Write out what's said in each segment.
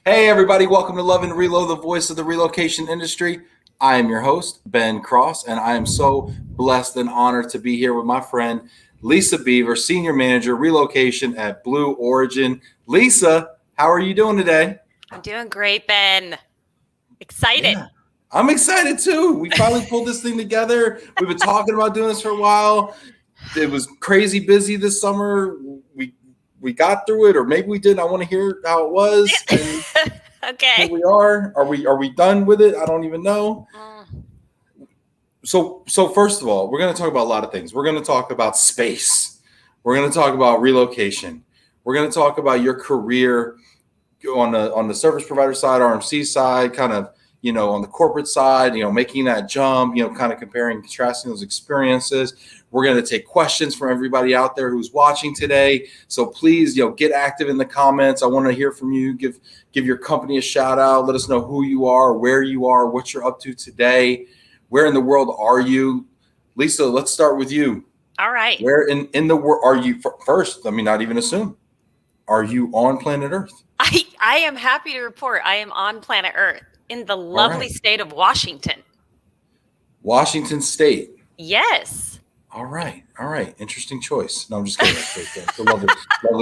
Hey everybody, welcome to Love and Relo, the voice of the relocation industry. I am your host, Ben Cross, and I am so blessed and honored to be here with my friend, Lisa Beaver, Senior Manager, Relocation at Blue Origin. Lisa, how are you doing today? I'm doing great, Ben. Excited. Yeah, I'm excited too. We finally pulled this thing together. We've been talking about doing this for a while. It was crazy busy this summer. We got through it, or maybe we didn't. I want to hear how it was. And Okay. here we are. Are we done with it? I don't even know. So first of all, we're going to talk about a lot of things. We're going to talk about space. We're going to talk about relocation. We're going to talk about your career on the service provider side, RMC side, kind of, on the corporate side, making that jump, kind of comparing and contrasting those experiences. We're going to take questions from everybody out there who's watching today. So please, get active in the comments. I want to hear from you. Give your company a shout out. Let us know who you are, where you are, what you're up to today. Where in the world are you? Lisa, let's start with you. All right. Where in the world are you? First, let me not even assume. Are you on planet Earth? I am happy to report I am on planet Earth in the lovely state of Washington. Washington State. Yes. All right. Interesting choice. No, I'm just kidding. It's a lovely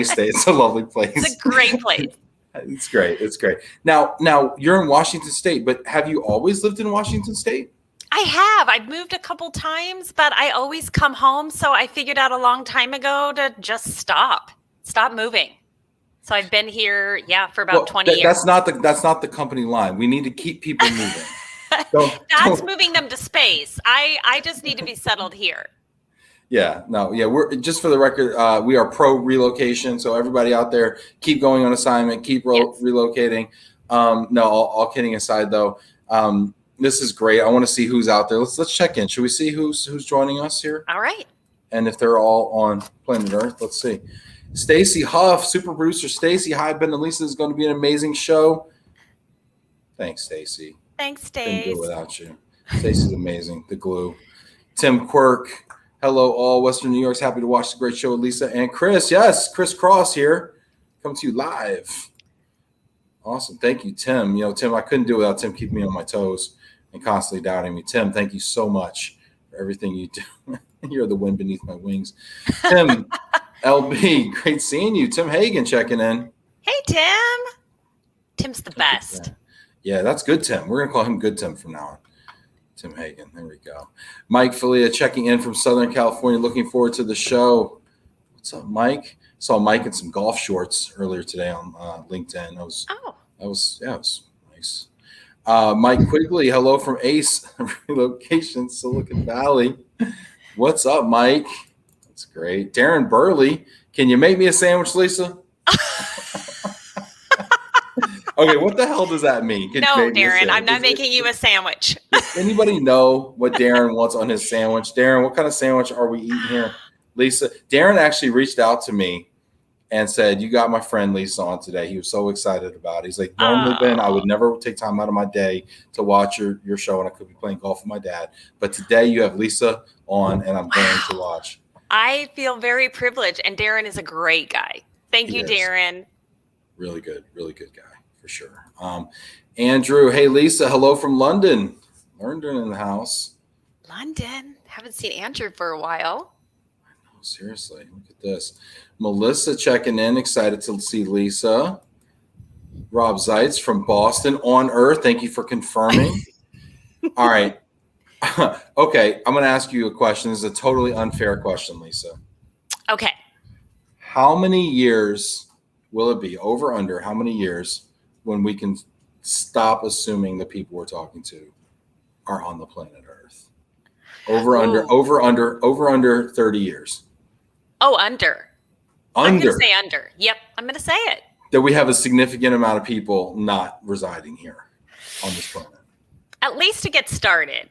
state. It's a lovely place. It's a great place. It's great. Now you're in Washington State, but have you always lived in Washington State? I have. I've moved a couple times, but I always come home. So I figured out a long time ago to just stop moving. So I've been here, for about 20 years. That's not the company line. We need to keep people moving. That's moving them to space. I just need to be settled here. We're just for the record, we are pro relocation. So everybody out there, keep going on assignment, keep relocating. No, all kidding aside though, this is great. I want to see who's out there. Let's check in. Should we see who's joining us here? All right. And if they're all on planet Earth, let's see. Stacy Huff, super producer Stacy. Hi, Ben and Lisa. Is going to be an amazing show. Thanks, Stacy. Thanks, Stacy. Couldn't do it without you. Stacy's amazing. The glue. Tim Quirk. Hello, all. Western New York's happy to watch the great show with Lisa and Chris. Yes, Chris Cross here. Come to you live. Awesome. Thank you, Tim. Tim, I couldn't do it without Tim keeping me on my toes and constantly doubting me. Tim, thank you so much for everything you do. You're the wind beneath my wings. Tim, LB, great seeing you. Tim Hagen checking in. Hey, Tim. Tim's the best. Yeah, that's good, Tim. We're going to call him Good Tim from now on. Tim Hagen. There we go. Mike Falia checking in from Southern California. Looking forward to the show. What's up, Mike? Saw Mike in some golf shorts earlier today on LinkedIn. That was nice. Mike Quigley, hello from Ace Relocation, Silicon Valley. What's up, Mike? That's great. Darren Burley, can you make me a sandwich, Lisa? Okay, what the hell does that mean? No, Darren, I'm not making you a sandwich. Does anybody know what Darren wants on his sandwich? Darren, what kind of sandwich are we eating here? Lisa, Darren actually reached out to me and said, you got my friend Lisa on today. He was so excited about it. He's like, normally, Ben, I would never take time out of my day to watch your show, and I could be playing golf with my dad. But today you have Lisa on, and I'm going to watch. I feel very privileged, and Darren is a great guy. Thank you, Darren. Really good guy, for sure. Andrew, hey, Lisa, hello from London. London in the house. London? Haven't seen Andrew for a while. I know, seriously. Look at this. Melissa checking in, excited to see Lisa. Rob Zeitz from Boston on Earth. Thank you for confirming. All right. Okay, I'm going to ask you a question. This is a totally unfair question, Lisa. Okay. How many years will it be, over under, how many years when we can stop assuming the people we're talking to are on the planet Earth? Over under 30 years. Oh, under. I'm going to say under. Yep, I'm going to say it. That we have a significant amount of people not residing here on this planet. At least to get started.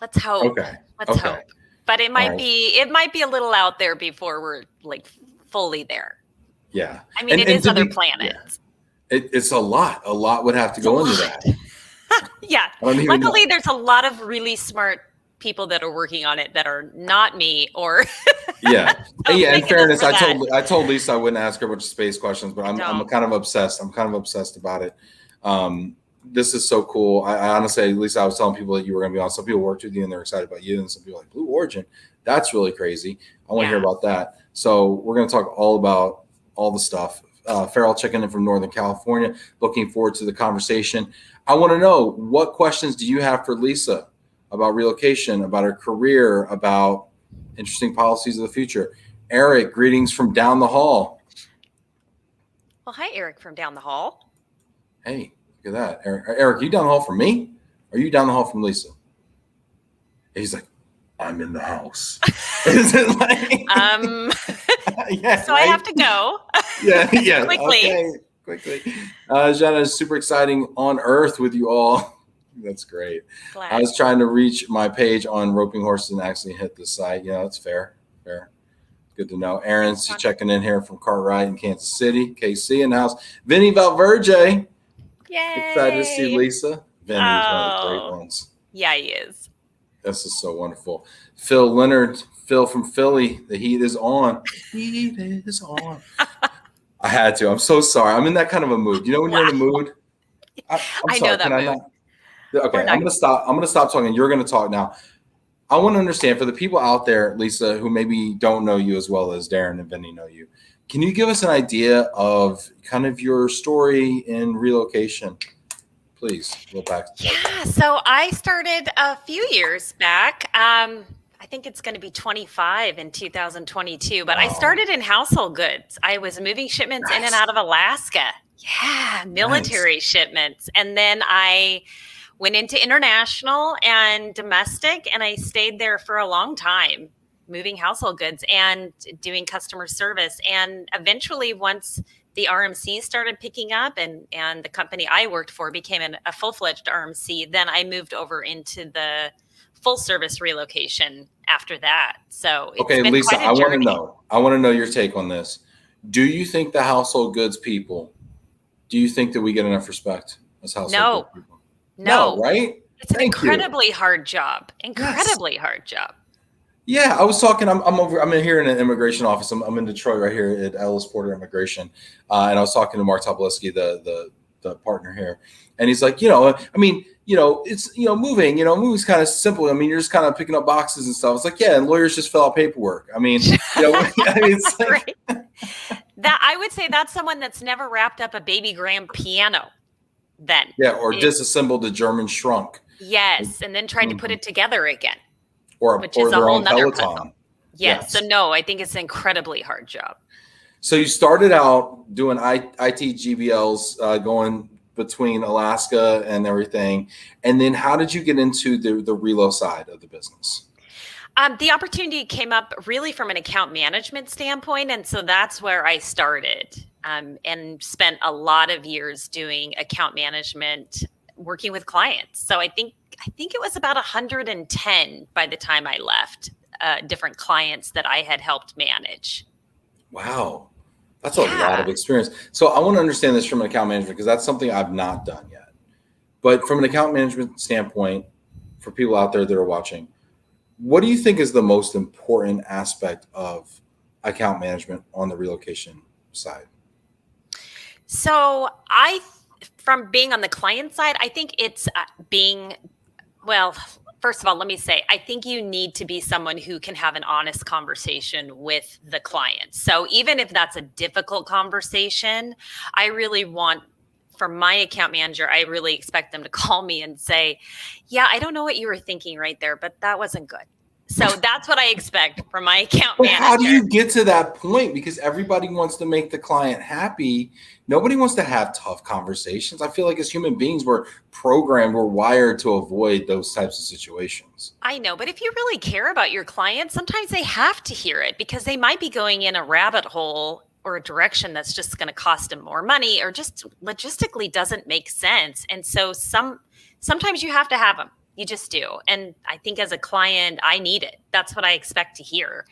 Let's hope. Okay. Let's hope. But it might be a little out there before we're like fully there. Yeah. I mean, it is other planets. Yeah. It's a lot. A lot would have to go into that. Yeah. Luckily, there's a lot of really smart people that are working on it that are not me or. Yeah. Yeah. In fairness, I told Lisa I wouldn't ask her a bunch of space questions, but I'm kind of obsessed. I'm kind of obsessed about it. This is so cool. I honestly, at least I was telling people that you were going to be on. Some people worked with you and they're excited about you, and some people are like Blue Origin. That's really crazy. I want to hear about that. So we're going to talk all about all the stuff. Farrell checking in from Northern California. Looking forward to the conversation. I want to know, what questions do you have for Lisa about relocation, about her career, about interesting policies of the future? Eric, greetings from down the hall. Well, hi, Eric from down the hall. Hey, look at that. Eric, you down the hall from me? Or are you down the hall from Lisa? He's like, I'm in the house. Is it like, yeah, so right? I have to go. Yeah. Quickly. Okay, quickly. Jenna is super exciting on Earth with you all. That's great. Glad. I was trying to reach my page on roping horses and actually hit the site. Yeah, that's fair. Good to know. Aaron's checking in here from Cartwright in Kansas City. KC in the house. Vinny Valverde. Yay. Excited to see Lisa. Vinny's one of the great ones. Yeah, he is. This is so wonderful. Phil Leonard, Phil from Philly. The heat is on. Heat is on. I had to. I'm so sorry. I'm in that kind of a mood. You know when you're in a mood? I'm sorry. Know that mood. Okay, I'm gonna stop. I'm gonna stop talking. You're gonna talk now. I want to understand, for the people out there, Lisa, who maybe don't know you as well as Darren and Vinny know you, can you give us an idea of kind of your story in relocation? Please go back to that. Yeah, so I started a few years back. I think it's going to be 25 in 2022, but I started in household goods. I was moving shipments in and out of Alaska. Yeah, military shipments. And then I went into international and domestic, and I stayed there for a long time, moving household goods and doing customer service. And eventually, once the RMCs started picking up and the company I worked for became a full-fledged RMC, then I moved over into the full service relocation after that. So it's been Lisa, quite a journey. I want to know your take on this. Do you think the household goods people, do you think that we get enough respect as household goods people? No, right? It's an incredibly hard job. Hard job. Yeah, I was talking. I'm in here in an immigration office. I'm in Detroit right here at Ellis Porter Immigration, and I was talking to Mark Tobolewski, the partner here, and he's like, it's moving's kind of simple. I mean, you're just kind of picking up boxes and stuff. It's like, yeah, and lawyers just fill out paperwork. I mean, it's like that. I would say that's someone that's never wrapped up a baby grand piano. Then disassembled a German shrunk. Yes, and then tried to put it together again. Which is a whole nother puzzle. Yes. So no, I think it's an incredibly hard job. So you started out doing IT GBLs, going between Alaska and everything, and then how did you get into the relo side of the business? The opportunity came up really from an account management standpoint, and so that's where I started. And spent a lot of years doing account management, working with clients. So I think it was about 110 by the time I left, different clients that I had helped manage. Wow. That's a lot of experience. So I want to understand this from an account management, because that's something I've not done yet. But from an account management standpoint, for people out there that are watching, what do you think is the most important aspect of account management on the relocation side? So from being on the client side, I think it's first of all, let me say, I think you need to be someone who can have an honest conversation with the client. So even if that's a difficult conversation, I really want, for my account manager, I really expect them to call me and say, yeah, I don't know what you were thinking right there, but that wasn't good. So that's what I expect from my account manager. How do you get to that point? Because everybody wants to make the client happy. Nobody wants to have tough conversations. I feel like as human beings, we're wired to avoid those types of situations. I know, but if you really care about your client, sometimes they have to hear it, because they might be going in a rabbit hole or a direction that's just going to cost them more money, or just logistically doesn't make sense. And so sometimes you have to have them. You just do. And I think as a client, I need it. That's what I expect to hear.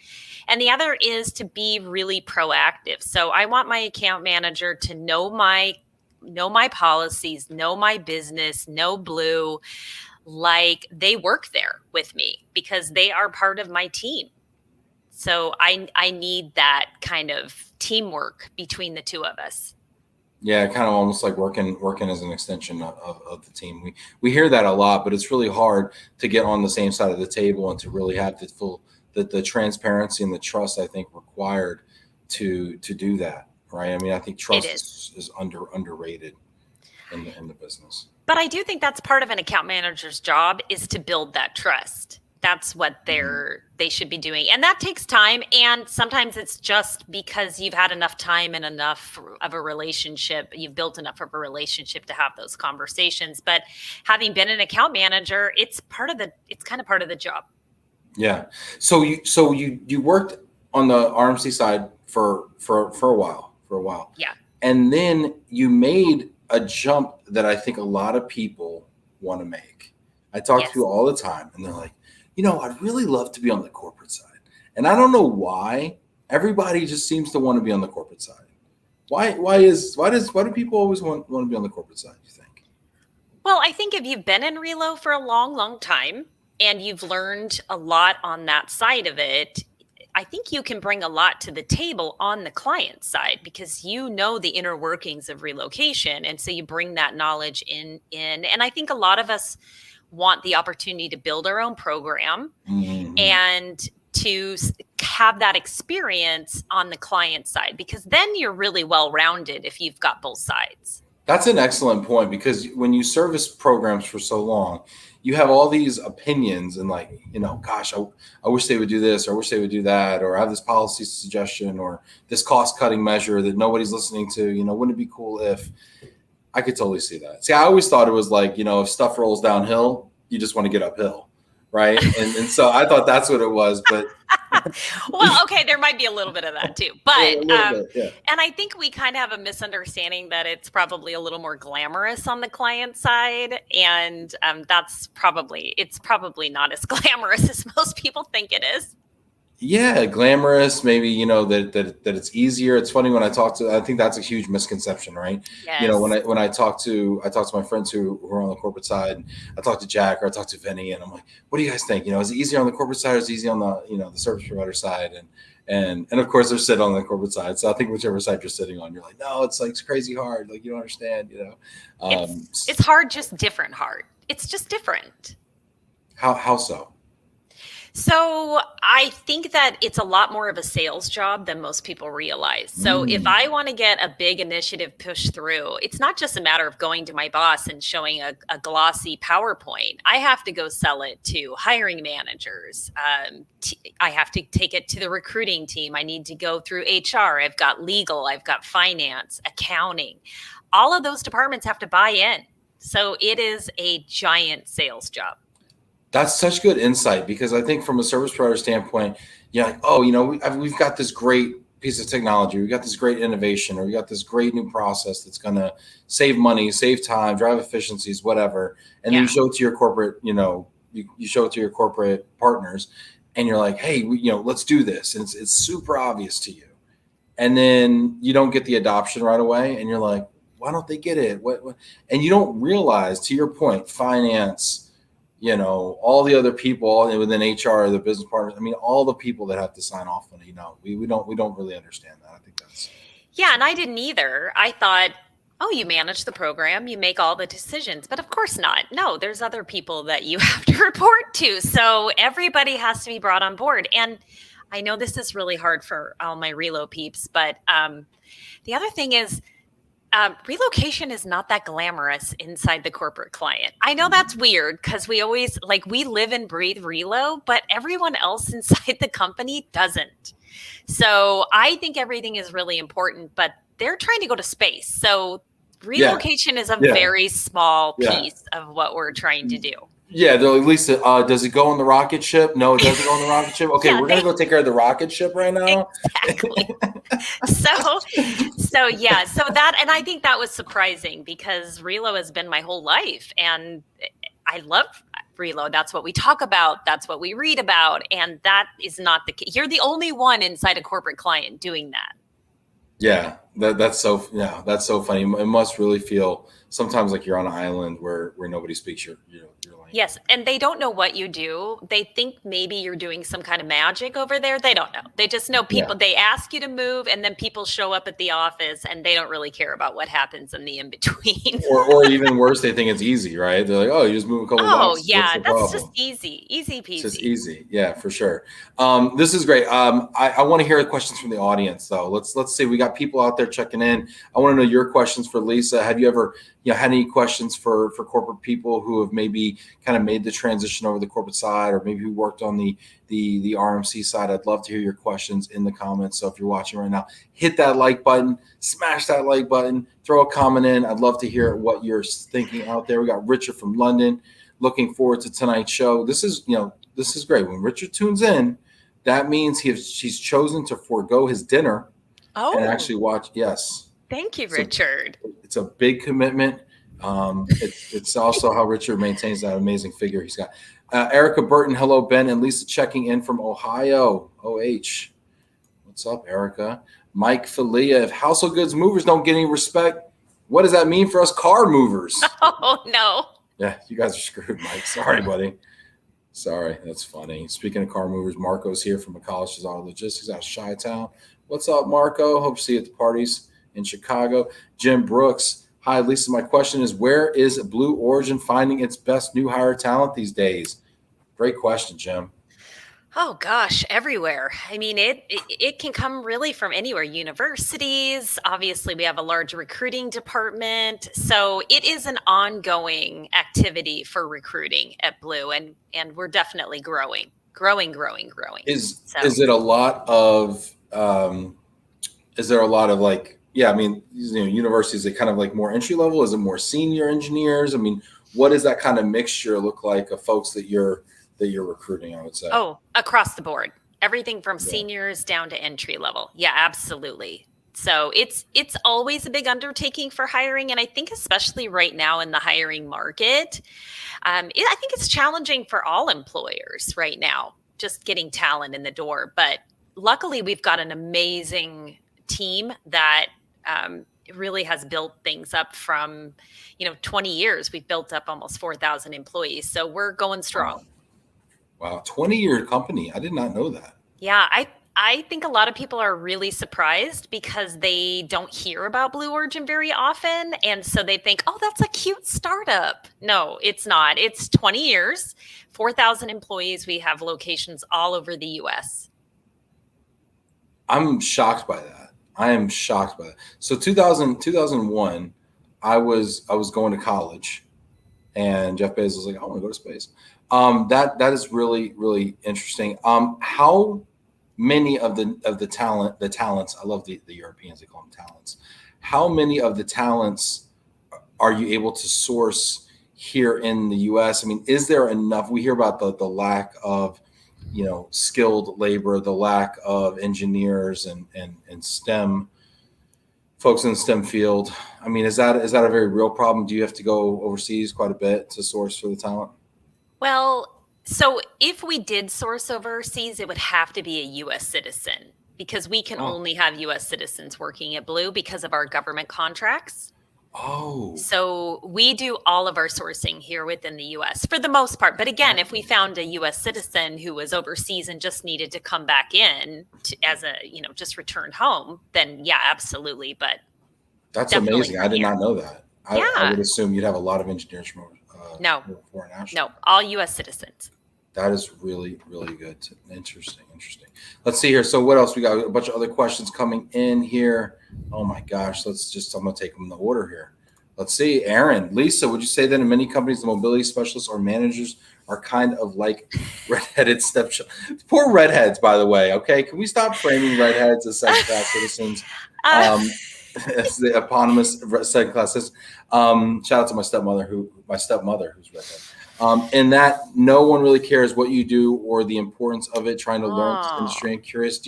And the other is to be really proactive. So I want my account manager to know my policies, know my business, know Blue, like they work there with me, because they are part of my team. So I need that kind of teamwork between the two of us. Yeah, kind of almost like working as an extension of the team. We hear that a lot, but it's really hard to get on the same side of the table and to really have the transparency and the trust I think required to do that. Right. I mean, I think It trust is. is underrated in the business. But I do think that's part of an account manager's job is to build that trust. That's what they should be doing. And that takes time. And sometimes it's just because you've had enough time and enough of a relationship, you've built enough of a relationship to have those conversations. But having been an account manager, it's kind of part of the job. Yeah. So you worked on the RMC side for a while. Yeah. And then you made a jump that I think a lot of people want to make. I talk to Yes. people all the time and they're like, I'd really love to be on the corporate side. And I don't know why. Everybody just seems to want to be on the corporate side. Why do people always want to be on the corporate side, you think? Well, I think if you've been in Relo for a long, long time and you've learned a lot on that side of it, I think you can bring a lot to the table on the client side because you know the inner workings of relocation. And so you bring that knowledge in. And I think a lot of us want the opportunity to build our own program and to have that experience on the client side, because then you're really well-rounded if you've got both sides. That's an excellent point, because when you service programs for so long, you have all these opinions and like, gosh, I wish they would do this, or I wish they would do that, or I have this policy suggestion or this cost cutting measure that nobody's listening to. Wouldn't it be cool if? I could totally see that. See, I always thought it was like, if stuff rolls downhill, you just want to get uphill. Right. And so I thought that's what it was. But well, okay, there might be a little bit of that too. But yeah. And I think we kind of have a misunderstanding that it's probably a little more glamorous on the client side. And it's probably not as glamorous as most people think it is. Yeah, glamorous, maybe, that it's easier. It's funny when I think that's a huge misconception, right? Yes. When I talk to my friends who are on the corporate side, and I talk to Jack or I talk to Vinny, and I'm like, what do you guys think? Is it easier on the corporate side or is it easy on the, the service provider side? And of course they're sitting on the corporate side. So I think whichever side you're sitting on, you're like, no, it's like, it's crazy hard. Like, you don't understand, It's hard, just different hard. It's just different. How so? So I think that it's a lot more of a sales job than most people realize. So if I want to get a big initiative pushed through, it's not just a matter of going to my boss and showing a glossy PowerPoint. I have to go sell it to hiring managers. I have to take it to the recruiting team. I need to go through HR. I've got legal. I've got finance, accounting. All of those departments have to buy in. So it is a giant sales job. That's such good insight, because I think from a service provider standpoint, you're like, oh, we've got this great piece of technology, we got this great innovation, or we got this great new process that's going to save money, save time, drive efficiencies, whatever. And then you show it to your corporate, you show it to your corporate partners, and you're like, hey, let's do this. And it's super obvious to you. And then you don't get the adoption right away. And you're like, why don't they get it? What? And you don't realize, to your point, finance, all the other people within HR, the business partners. I mean, all the people that have to sign off on it. We don't really understand that. I think that's. Yeah, and I didn't either. I thought, oh, you manage the program, you make all the decisions, but of course not. No, there's other people that you have to report to. So everybody has to be brought on board. And I know this is really hard for all my Relo peeps, but the other thing is, relocation is not that glamorous inside the corporate client. I know that's weird because we always we live and breathe Relo, but everyone else inside the company doesn't. So I think everything is really important, but they're trying to go to space. So relocation is a very small piece of what we're trying to do. Yeah, at least does it go on the rocket ship? No, it doesn't go on the rocket ship. Okay, we're gonna go take care of the rocket ship right now. Exactly. So that, and I think that was surprising because Relo has been my whole life, and I love Relo. That's what we talk about. That's what we read about, and that is not the case. You're the only one inside a corporate client doing that. Yeah, that's so funny. It must really feel sometimes like you're on an island where nobody speaks your language. Yes, and they don't know what you do. They think maybe you're doing some kind of magic over there. They don't know. They just know people. Yeah. They ask you to move, and then people show up at the office, and they don't really care about what happens in the in between. Or even worse, they think it's easy, right? They're like, oh, you just move a couple Oh boxes. What's yeah, the that's just problem? easy It's just peasy. easy. Yeah, for sure. This is great. I want to hear the questions from the audience, though. Let's see. We got people out there checking in. I want to know your questions for Lisa. Have you ever had any questions for corporate people who have maybe kind of made the transition over the corporate side, or maybe who worked on the RMC side? I'd love to hear your questions in the comments. So if you're watching right now, hit that like button, smash that like button, throw a comment in. I'd love to hear what you're thinking out there. We got Richard from London. Looking forward to tonight's show. This is great. When Richard tunes in, that means he's chosen to forego his dinner and Oh, actually watch. Yes, thank you, it's a, Richard. it's a big commitment. It's also how Richard maintains that amazing figure he's got. Erica Burton, hello, Ben and Lisa, checking in from Ohio. OH, what's up, Erica? Mike Filia, if household goods movers don't get any respect, what does that mean for us car movers? Oh no. Yeah, you guys are screwed, Mike. Sorry, buddy. Sorry, that's funny. Speaking of car movers, Marco's here from Ecology's Auto Logistics out of Chi-Town. What's up, Marco? Hope to see you at the parties in Chicago. Jim Brooks. Hi, Lisa. My question is, where is Blue Origin finding its best new hire talent these days? Great question, Jim. Oh gosh, everywhere. I mean, it can come really from anywhere. Universities, obviously, we have a large recruiting department, so it is an ongoing activity for recruiting at Blue, and we're definitely growing. Is it a lot of is there a lot of like, yeah, I mean, universities, are kind of like more entry level? Is it more senior engineers? I mean, what does that kind of mixture look like of folks that you're recruiting, I would say? Oh, across the board. Everything from Yeah. seniors down to entry level. Yeah, absolutely. So it's always a big undertaking for hiring, and I think especially right now in the hiring market, I think it's challenging for all employers right now, just getting talent in the door. But luckily, we've got an amazing team that really has built things up from 20 years. We've built up almost 4,000 employees, so we're going strong. Wow, 20-year company. I did not know that. Yeah, I think a lot of people are really surprised because they don't hear about Blue Origin very often. And so they think, oh, that's a cute startup. No, it's not. It's 20 years, 4,000 employees. We have locations all over the US. I'm shocked by that. I am shocked by that. So 2001, I was going to college, and Jeff Bezos was like, I want to go to space. That is really, really interesting. How many of the talents, I love the Europeans, they call them talents. How many of the talents are you able to source here in the US? I mean, is there enough? We hear about the lack of, skilled labor, the lack of engineers and STEM folks in the STEM field. I mean, is that a very real problem? Do you have to go overseas quite a bit to source for the talent? Well, so if we did source overseas, it would have to be a US citizen because we can only have US citizens working at Blue because of our government contracts. Oh. So we do all of our sourcing here within the US for the most part. But again, if we found a US citizen who was overseas and just needed to come back in as a, just return home, then yeah, absolutely. But that's amazing. I did not know that. I would assume you'd have a lot of engineers from foreign nationals. No, all US citizens. That is really, really good. Interesting. Let's see here. So what else? We got a bunch of other questions coming in here. Oh my gosh. I'm going to take them in the order here. Let's see. Aaron, Lisa, would you say that in many companies, the mobility specialists or managers are kind of like redheaded stepchildren? Poor redheads, by the way. Okay. Can we stop framing redheads as second-class citizens? As the eponymous second-class citizen. Shout out to my stepmother who's redhead. And that no one really cares what you do or the importance of it, trying to learn this industry. And curious,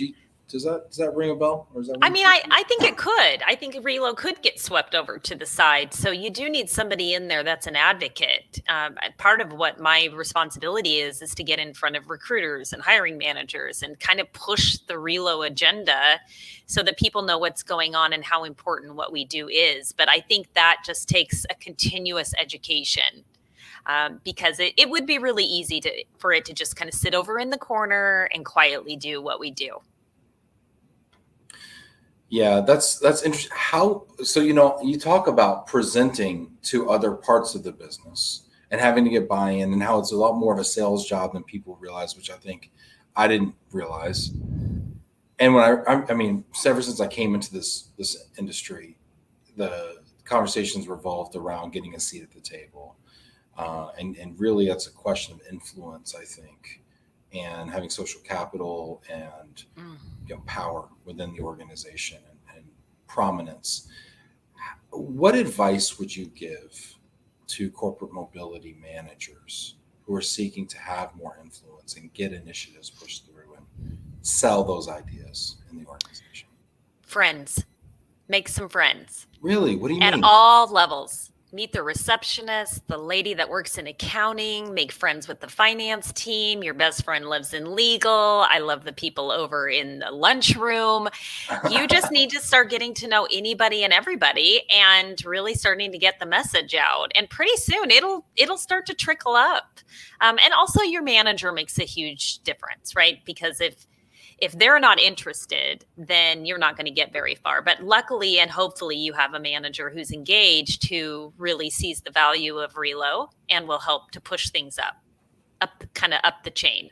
does that ring a bell? Or is that I think it could. I think Relo could get swept over to the side. So you do need somebody in there that's an advocate. Part of what my responsibility is to get in front of recruiters and hiring managers and kind of push the Relo agenda so that people know what's going on and how important what we do is. But I think that just takes a continuous education. because it would be really easy for it to just kind of sit over in the corner and quietly do what we do. Yeah, that's interesting. So you talk about presenting to other parts of the business and having to get buy-in, and how it's a lot more of a sales job than people realize, which I think I didn't realize. And when I mean, ever since I came into this industry, the conversations revolved around getting a seat at the table, and really that's a question of influence, I think, and having social capital and power within the organization and prominence. What advice would you give to corporate mobility managers who are seeking to have more influence and get initiatives pushed through and sell those ideas in the organization? Friends. Make some friends. Really? What do you mean? At all levels. Meet the receptionist, the lady that works in accounting, make friends with the finance team. Your best friend lives in legal. I love the people over in the lunchroom. You just need to start getting to know anybody and everybody and really starting to get the message out. And pretty soon it'll start to trickle up. And also your manager makes a huge difference, right? Because if they're not interested, then you're not going to get very far. But luckily and hopefully you have a manager who's engaged, who really sees the value of Relo and will help to push things up the chain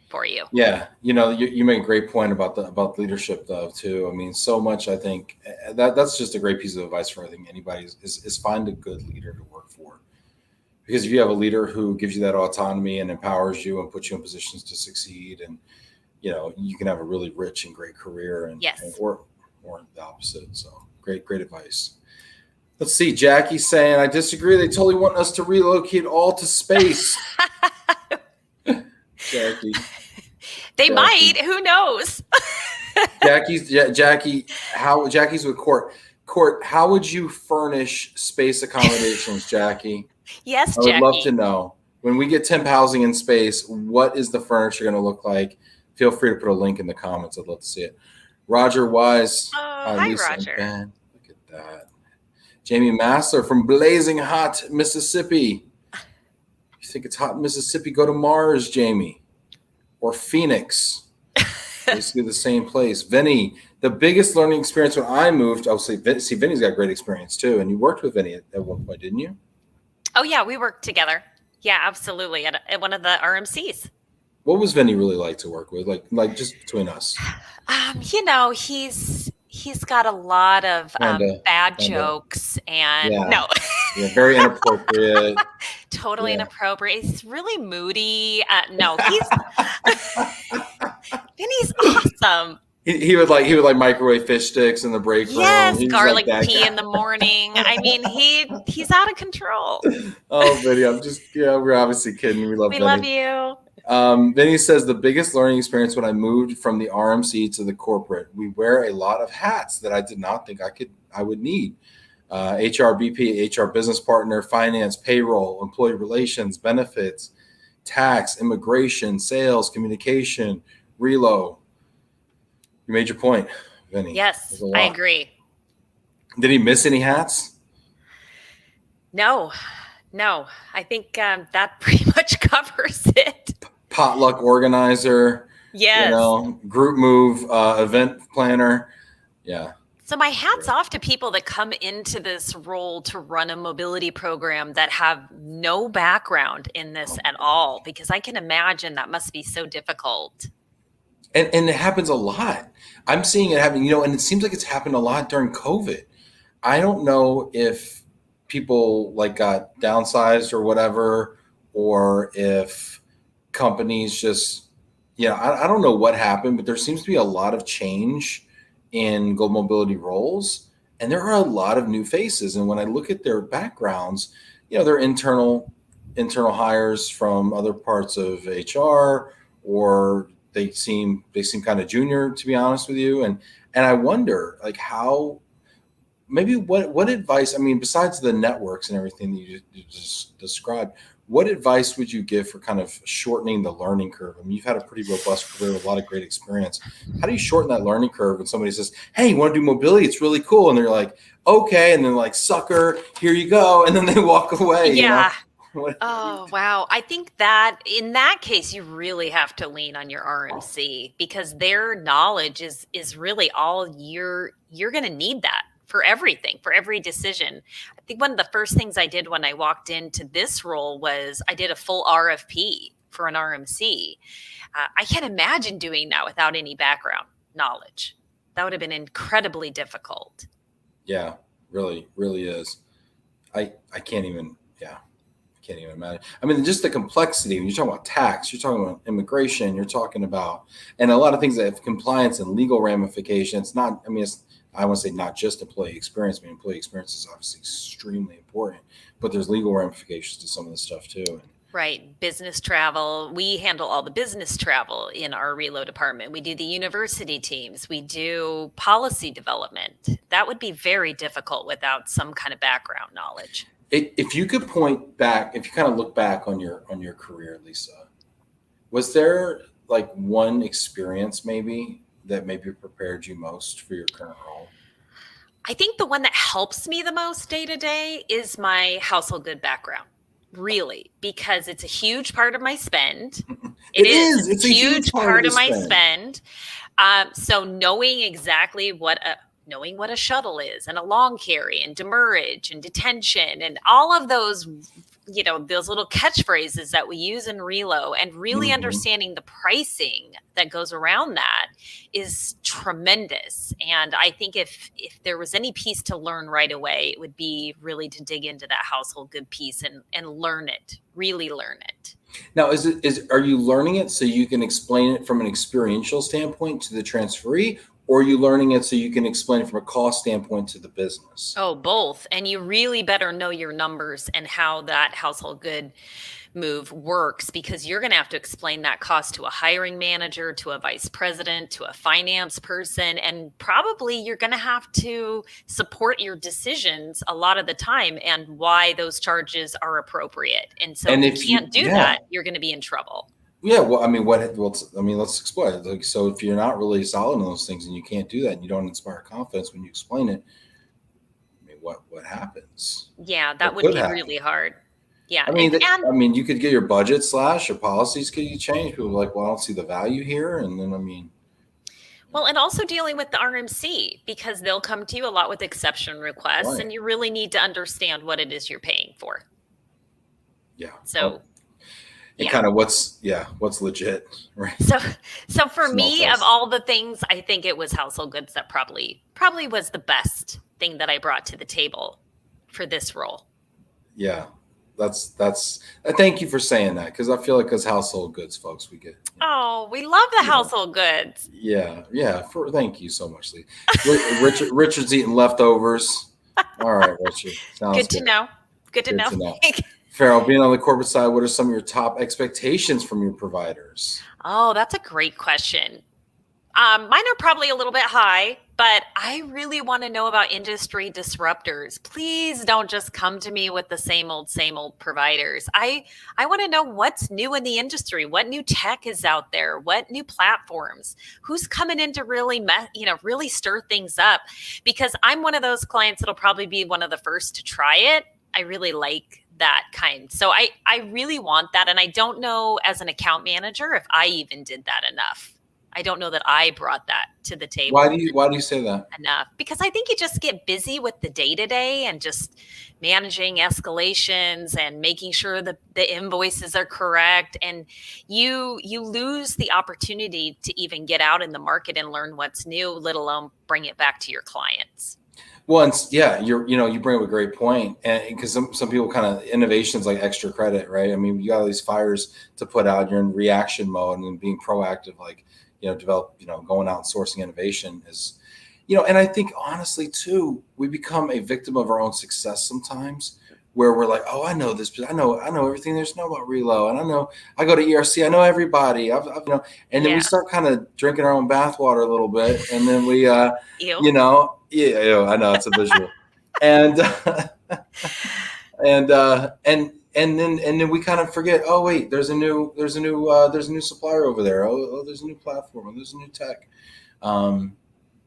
for you. Yeah. You make a great point about leadership though, too. I mean, so much, I think that's just a great piece of advice for, I think, anybody is find a good leader to work for. Because if you have a leader who gives you that autonomy and empowers you and puts you in positions to succeed, and you can have a really rich and great career, or the opposite. So great advice. Let's see. Jackie's saying, I disagree. They totally want us to relocate all to space. Jackie. They might. Who knows? Jackie's with Court. Court, how would you furnish space accommodations, Jackie? Yes, I would Jackie. love to know. When we get temp housing in space, what is the furniture going to look like? Feel free to put a link in the comments. I'd love to see it. Roger Wise. Hi, Roger. Look at that. Jamie Massler from Blazing Hot, Mississippi. You think it's hot in Mississippi? Go to Mars, Jamie. Or Phoenix. Basically the same place. Vinny, the biggest learning experience when I moved, see, Vinny's got great experience too. And you worked with Vinny at one point, didn't you? Oh, yeah, we worked together. Yeah, absolutely. At one of the RMCs. What was Vinny really like to work with? Like just between us. He's got a lot of bad jokes and no. Yeah, very inappropriate. Totally inappropriate. He's really moody. No, Vinny's awesome. He would like microwave fish sticks in the break room. Yes, garlic tea in the morning. I mean, he's out of control. Oh, Vinny, we're obviously kidding. We love Vinny. We love you. Vinny says, the biggest learning experience when I moved from the RMC to the corporate, we wear a lot of hats that I did not think I would need. HR BP, HR business partner, finance, payroll, employee relations, benefits, tax, immigration, sales, communication, relo. You made your point, Vinny. Yes, I agree. Did he miss any hats? No. I think that pretty much covers it. Potluck organizer. Yes. Group move, event planner. Yeah. So my hat's off to people that come into this role to run a mobility program that have no background in this at all, because I can imagine that must be so difficult. And it happens a lot. I'm seeing it happen, and it seems like it's happened a lot during COVID. I don't know if people got downsized or whatever, or if companies just, I don't know what happened, but there seems to be a lot of change in global mobility roles, and there are a lot of new faces. And when I look at their backgrounds, they're internal hires from other parts of HR, or they seem kind of junior, to be honest with you. And I wonder how, maybe what advice, besides the networks and everything that you just described, what advice would you give for kind of shortening the learning curve? You've had a pretty robust career with a lot of great experience. How do you shorten that learning curve when somebody says, hey, you want to do mobility? It's really cool. And they're like, okay. And then sucker, here you go. And then they walk away. Yeah. Oh, wow. I think that in that case, you really have to lean on your RMC because their knowledge is really all you're going to need that for everything, for every decision. I think one of the first things I did when I walked into this role was I did a full RFP for an RMC. I can't imagine doing that without any background knowledge. That would have been incredibly difficult. Yeah, really, really is. I can't even. Yeah. Can't even imagine. I mean, just the complexity. When you're talking about tax, you're talking about immigration, you're talking about, and a lot of things that have compliance and legal ramifications. Not, I mean, I want to say not just employee experience. I mean, employee experience is obviously extremely important, but there's legal ramifications to some of this stuff too. Right. Business travel. We handle all the business travel in our Relo department. We do the university teams. We do policy development. That would be very difficult without some kind of background knowledge. If you could point back, if you kind of look back on your career, Lisa, was there like one experience maybe that maybe prepared you most for your current role? I think the one that helps me the most day to day is my household good background. Really, because it's a huge part of my spend. It is. It's a huge part of my spend. So knowing exactly knowing what a shuttle is and a long carry and demurrage and detention and all of those, those little catchphrases that we use in Relo and really understanding the pricing that goes around that is tremendous. And I think if there was any piece to learn right away, it would be really to dig into that household good piece and learn it, really learn it. Now, are you learning it so you can explain it from an experiential standpoint to the transferee, or are you learning it so you can explain it from a cost standpoint to the business? Oh, both. And you really better know your numbers and how that household good move works, because you're going to have to explain that cost to a hiring manager, to a vice president, to a finance person, and probably you're going to have to support your decisions a lot of the time and why those charges are appropriate. And so if you can't do that, you're going to be in trouble. Yeah, well, I mean, let's explore it. Like, so if you're not really solid in those things and you can't do that and you don't inspire confidence when you explain it, I mean, what happens? Yeah, that would be really hard. Yeah. I mean, you could get your budget slashed, your policies could you change. People are like, well, I don't see the value here. And then, well, and also dealing with the RMC, because they'll come to you a lot with exception requests, right, and you really need to understand what it is you're paying for. Yeah. So. And kind of what's legit, right? So for me, of all the things, I think it was household goods that probably was the best thing that I brought to the table for this role. Yeah, that's. Thank you for saying that, because I feel like as household goods folks, we get. Oh, we love the household goods. Yeah. Thank you so much, Lee. Richard's eating leftovers. All right, Richard. Sounds good to know. Good to know. Farrell, being on the corporate side, what are some of your top expectations from your providers? Oh, that's a great question. Mine are probably a little bit high, but I really want to know about industry disruptors. Please don't just come to me with the same old providers. I want to know what's new in the industry, what new tech is out there, what new platforms, who's coming in to really, really stir things up, because I'm one of those clients that'll probably be one of the first to try it. I really like that kind. So I really want that. And I don't know as an account manager if I even did that enough. I don't know that I brought that to the table. Why do you say that? Enough? Because I think you just get busy with the day-to-day and just managing escalations and making sure that the invoices are correct. And you lose the opportunity to even get out in the market and learn what's new, let alone bring it back to your clients. Well, you bring up a great point, and because some people kind of innovations like extra credit, right? I mean, you got all these fires to put out. You're in reaction mode, and being proactive, like develop, going out and sourcing innovation is, and I think honestly too, we become a victim of our own success sometimes, where we're like, oh, I know this, I know everything there's to know about Relo, and I go to ERC, I know everybody, and then we start kind of drinking our own bathwater a little bit, and then we, I know it's a visual, and then we kind of forget. Oh wait, there's a new supplier over there. Oh, there's a new platform. There's a new tech.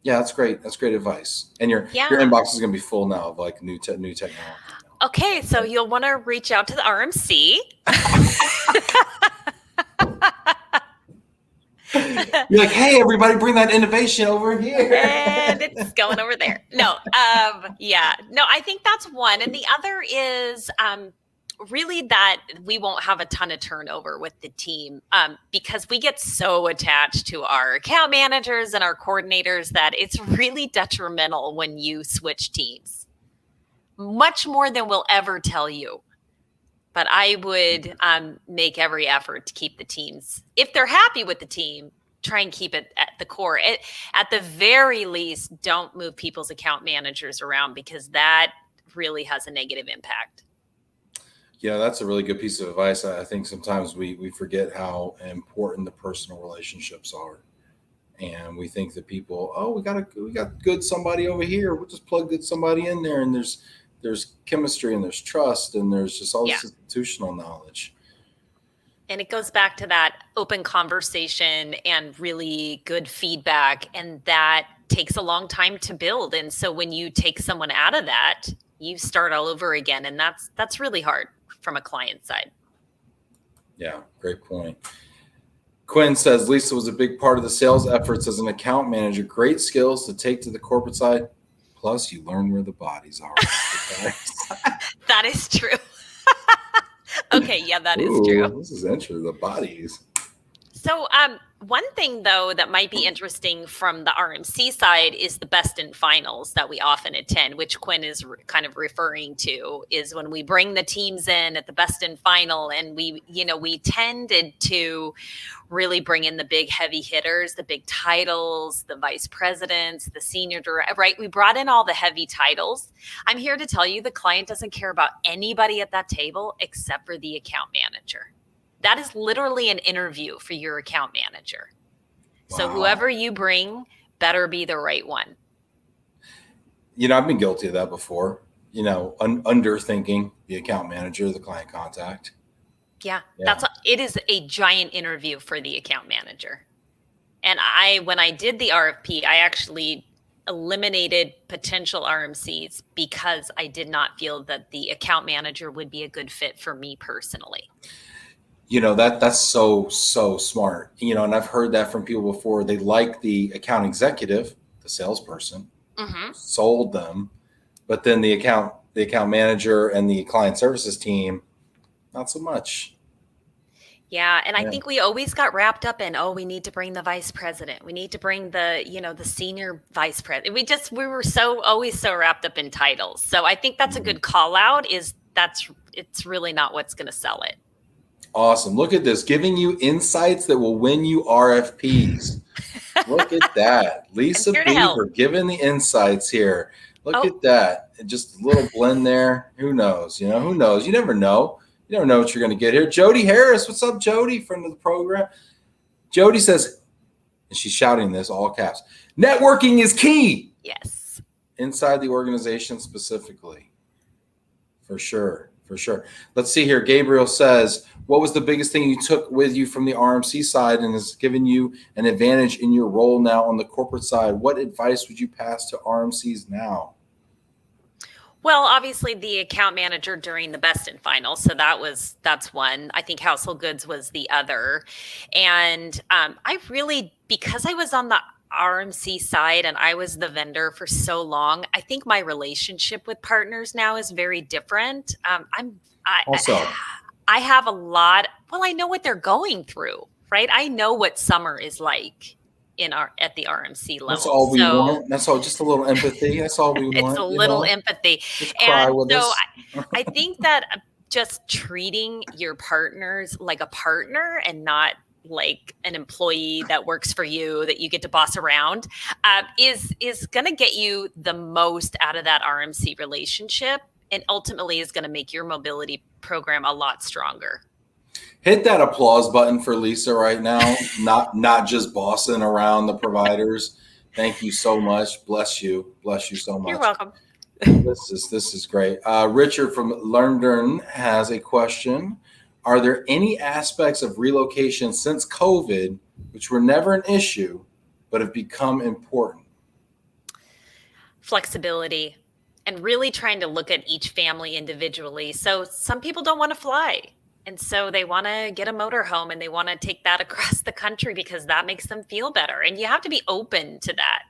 That's great. That's great advice. And your inbox is going to be full now of like new technology. Okay, so you'll want to reach out to the RMC. You're like, hey, everybody, bring that innovation over here. And it's going over there. No, yeah. No, I think that's one. And the other is really that we won't have a ton of turnover with the team because we get so attached to our account managers and our coordinators that it's really detrimental when you switch teams. Much more than we'll ever tell you. But I would make every effort to keep the teams, if they're happy with the team, try and keep it at the core. At the very least, don't move people's account managers around because that really has a negative impact. Yeah, that's a really good piece of advice. I think sometimes we forget how important the personal relationships are. And we think that people, oh, we got good somebody over here. We'll just plug good somebody in there. And there's chemistry and there's trust and there's just all this institutional knowledge. And it goes back to that open conversation and really good feedback. And that takes a long time to build. And so when you take someone out of that, you start all over again. And that's really hard from a client side. Yeah, great point. Quinn says, Lisa was a big part of the sales efforts as an account manager. Great skills to take to the corporate side. Plus, you learn where the bodies are. That is true. Okay, yeah, that is true. This is interesting. The bodies. So one thing, though, that might be interesting from the RMC side is the best in finals that we often attend, which Quinn is kind of referring to, is when we bring the teams in at the best in final. And we tended to really bring in the big heavy hitters, the big titles, the vice presidents, the senior director, right? We brought in all the heavy titles. I'm here to tell you the client doesn't care about anybody at that table except for the account manager. That is literally an interview for your account manager. Wow. So whoever you bring better be the right one. I've been guilty of that before, underthinking the account manager, the client contact. Yeah. It is a giant interview for the account manager. And when I did the RFP, I actually eliminated potential RMCs because I did not feel that the account manager would be a good fit for me personally. That's so smart. And I've heard that from people before. They like the account executive, the salesperson, sold them, but then the account manager and the client services team, not so much. Yeah. And I think we always got wrapped up in, we need to bring the vice president. We need to bring the senior vice president. We were always so wrapped up in titles. So I think that's a good call out it's really not what's going to sell it. Awesome. Look at this, giving you insights that will win you RFPs. Look at that. Lisa Beaver giving the insights here. Look at that. Just a little blend there. Who knows? Who knows? You never know. You never know what you're going to get here. Jody Harris. What's up, Jody? Friend of the program. Jody says, and she's shouting this all caps, networking is key. Yes. Inside the organization specifically. For sure. Let's see here. Gabriel says, what was the biggest thing you took with you from the RMC side and has given you an advantage in your role now on the corporate side? What advice would you pass to RMCs now? Well, obviously the account manager during the best in final. So that's one. I think household goods was the other. And I really, because I was on the RMC side and I was the vendor for so long, I think my relationship with partners now is very different. I have a lot. Well, I know what they're going through, right? I know what summer is like at the RMC level. That's all we want. That's all. Just a little empathy. That's all we want. It's a little empathy. Just cry with us. I think that just treating your partners like a partner and not like an employee that works for you that you get to boss around is going to get you the most out of that RMC relationship, and ultimately is going to make your mobility program a lot stronger. Hit that applause button for Lisa right now. not just bossing around the providers. Thank you so much. Bless you so much. You're welcome. This is great. Richard from London has a question. Are there any aspects of relocation since COVID which were never an issue but have become important? Flexibility and really trying to look at each family individually. So some people don't want to fly. And so they want to get a motorhome and they want to take that across the country because that makes them feel better. And you have to be open to that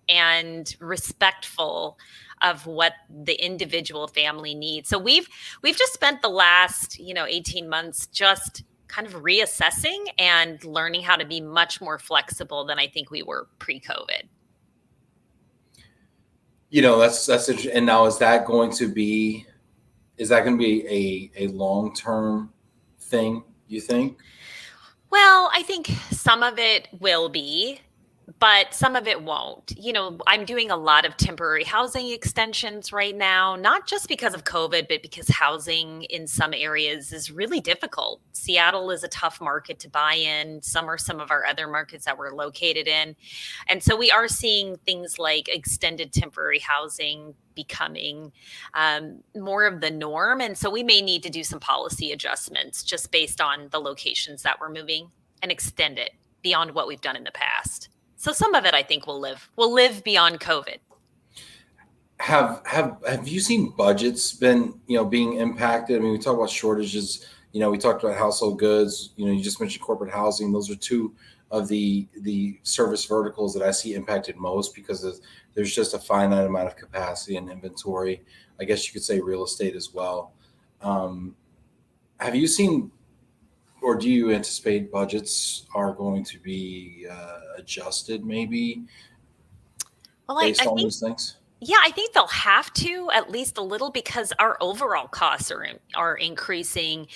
and respectful of what the individual family needs. So we've just spent the last, 18 months just kind of reassessing and learning how to be much more flexible than I think we were pre-COVID. That's interesting. And now is that going to be a long-term thing, you think? Well, I think some of it will be, but some of it won't. I'm doing a lot of temporary housing extensions right now, not just because of COVID, but because housing in some areas is really difficult. Seattle is a tough market to buy in. Some are some of our other markets that we're located in. And so we are seeing things like extended temporary housing becoming more of the norm. And so we may need to do some policy adjustments just based on the locations that we're moving and extend it beyond what we've done in the past. So some of it, I think, will live beyond COVID. Have you seen budgets been being impacted? I mean, we talk about shortages. We talked about household goods. You just mentioned corporate housing. Those are two of the service verticals that I see impacted most because there's just a finite amount of capacity and inventory. I guess you could say real estate as well. Have you seen, or do you anticipate budgets are going to be adjusted maybe based on these things? Yeah, I think they'll have to at least a little because our overall costs are increasing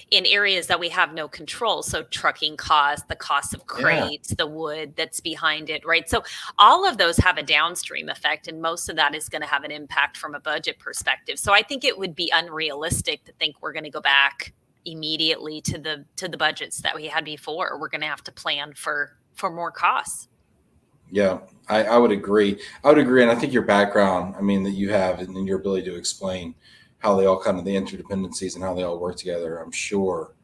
in areas that we have no control. So trucking costs, the cost of crates, the wood that's behind it, right? So all of those have a downstream effect, and most of that is going to have an impact from a budget perspective. So I think it would be unrealistic to think we're going to go back immediately to the budgets that we had before. We're going to have to plan for more costs. Yeah, I would agree. And I think your background, that you have and your ability to explain how they all kind of the interdependencies and how they all work together, I'm sure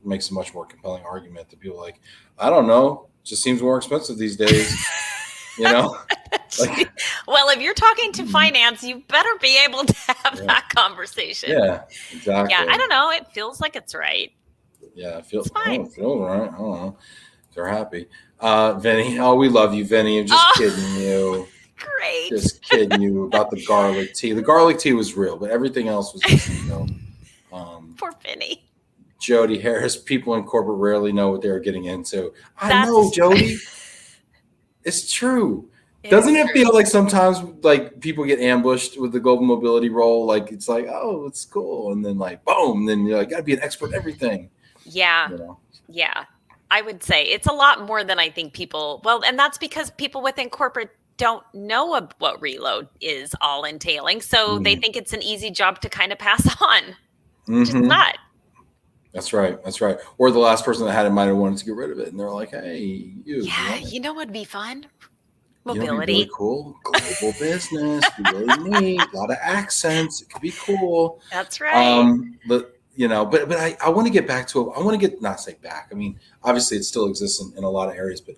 makes a much more compelling argument to people like, I don't know, just seems more expensive these days. Like, well, if you're talking to finance, you better be able to have that conversation. Yeah, exactly. Yeah, I don't know. It feels like it's right. Yeah, it feels fine. I don't feel right. I don't know. They're happy. Vinny, we love you, Vinny. I'm just kidding you. Great. Just kidding you about the garlic tea. The garlic tea was real, but everything else was just, Poor Vinny. Jody Harris, people in corporate rarely know what they're getting into. I know, Jody. It's true. Doesn't it feel like sometimes like people get ambushed with the global mobility role? Like it's like, oh, it's cool. And then like, boom, then you're like, gotta be an expert in everything. Yeah. Yeah. I would say it's a lot more than I think people, and that's because people within corporate don't know what reload is all entailing. So they think it's an easy job to kind of pass on. Just not. That's right. Or the last person that had it might have wanted to get rid of it. And they're like, hey, Yeah, you know what'd be fun? Mobility. It'd be really cool. Global business. Be really neat. A lot of accents. It could be cool. That's right. But I want to get back to it. I want to not say back. I mean, obviously it still exists in a lot of areas, but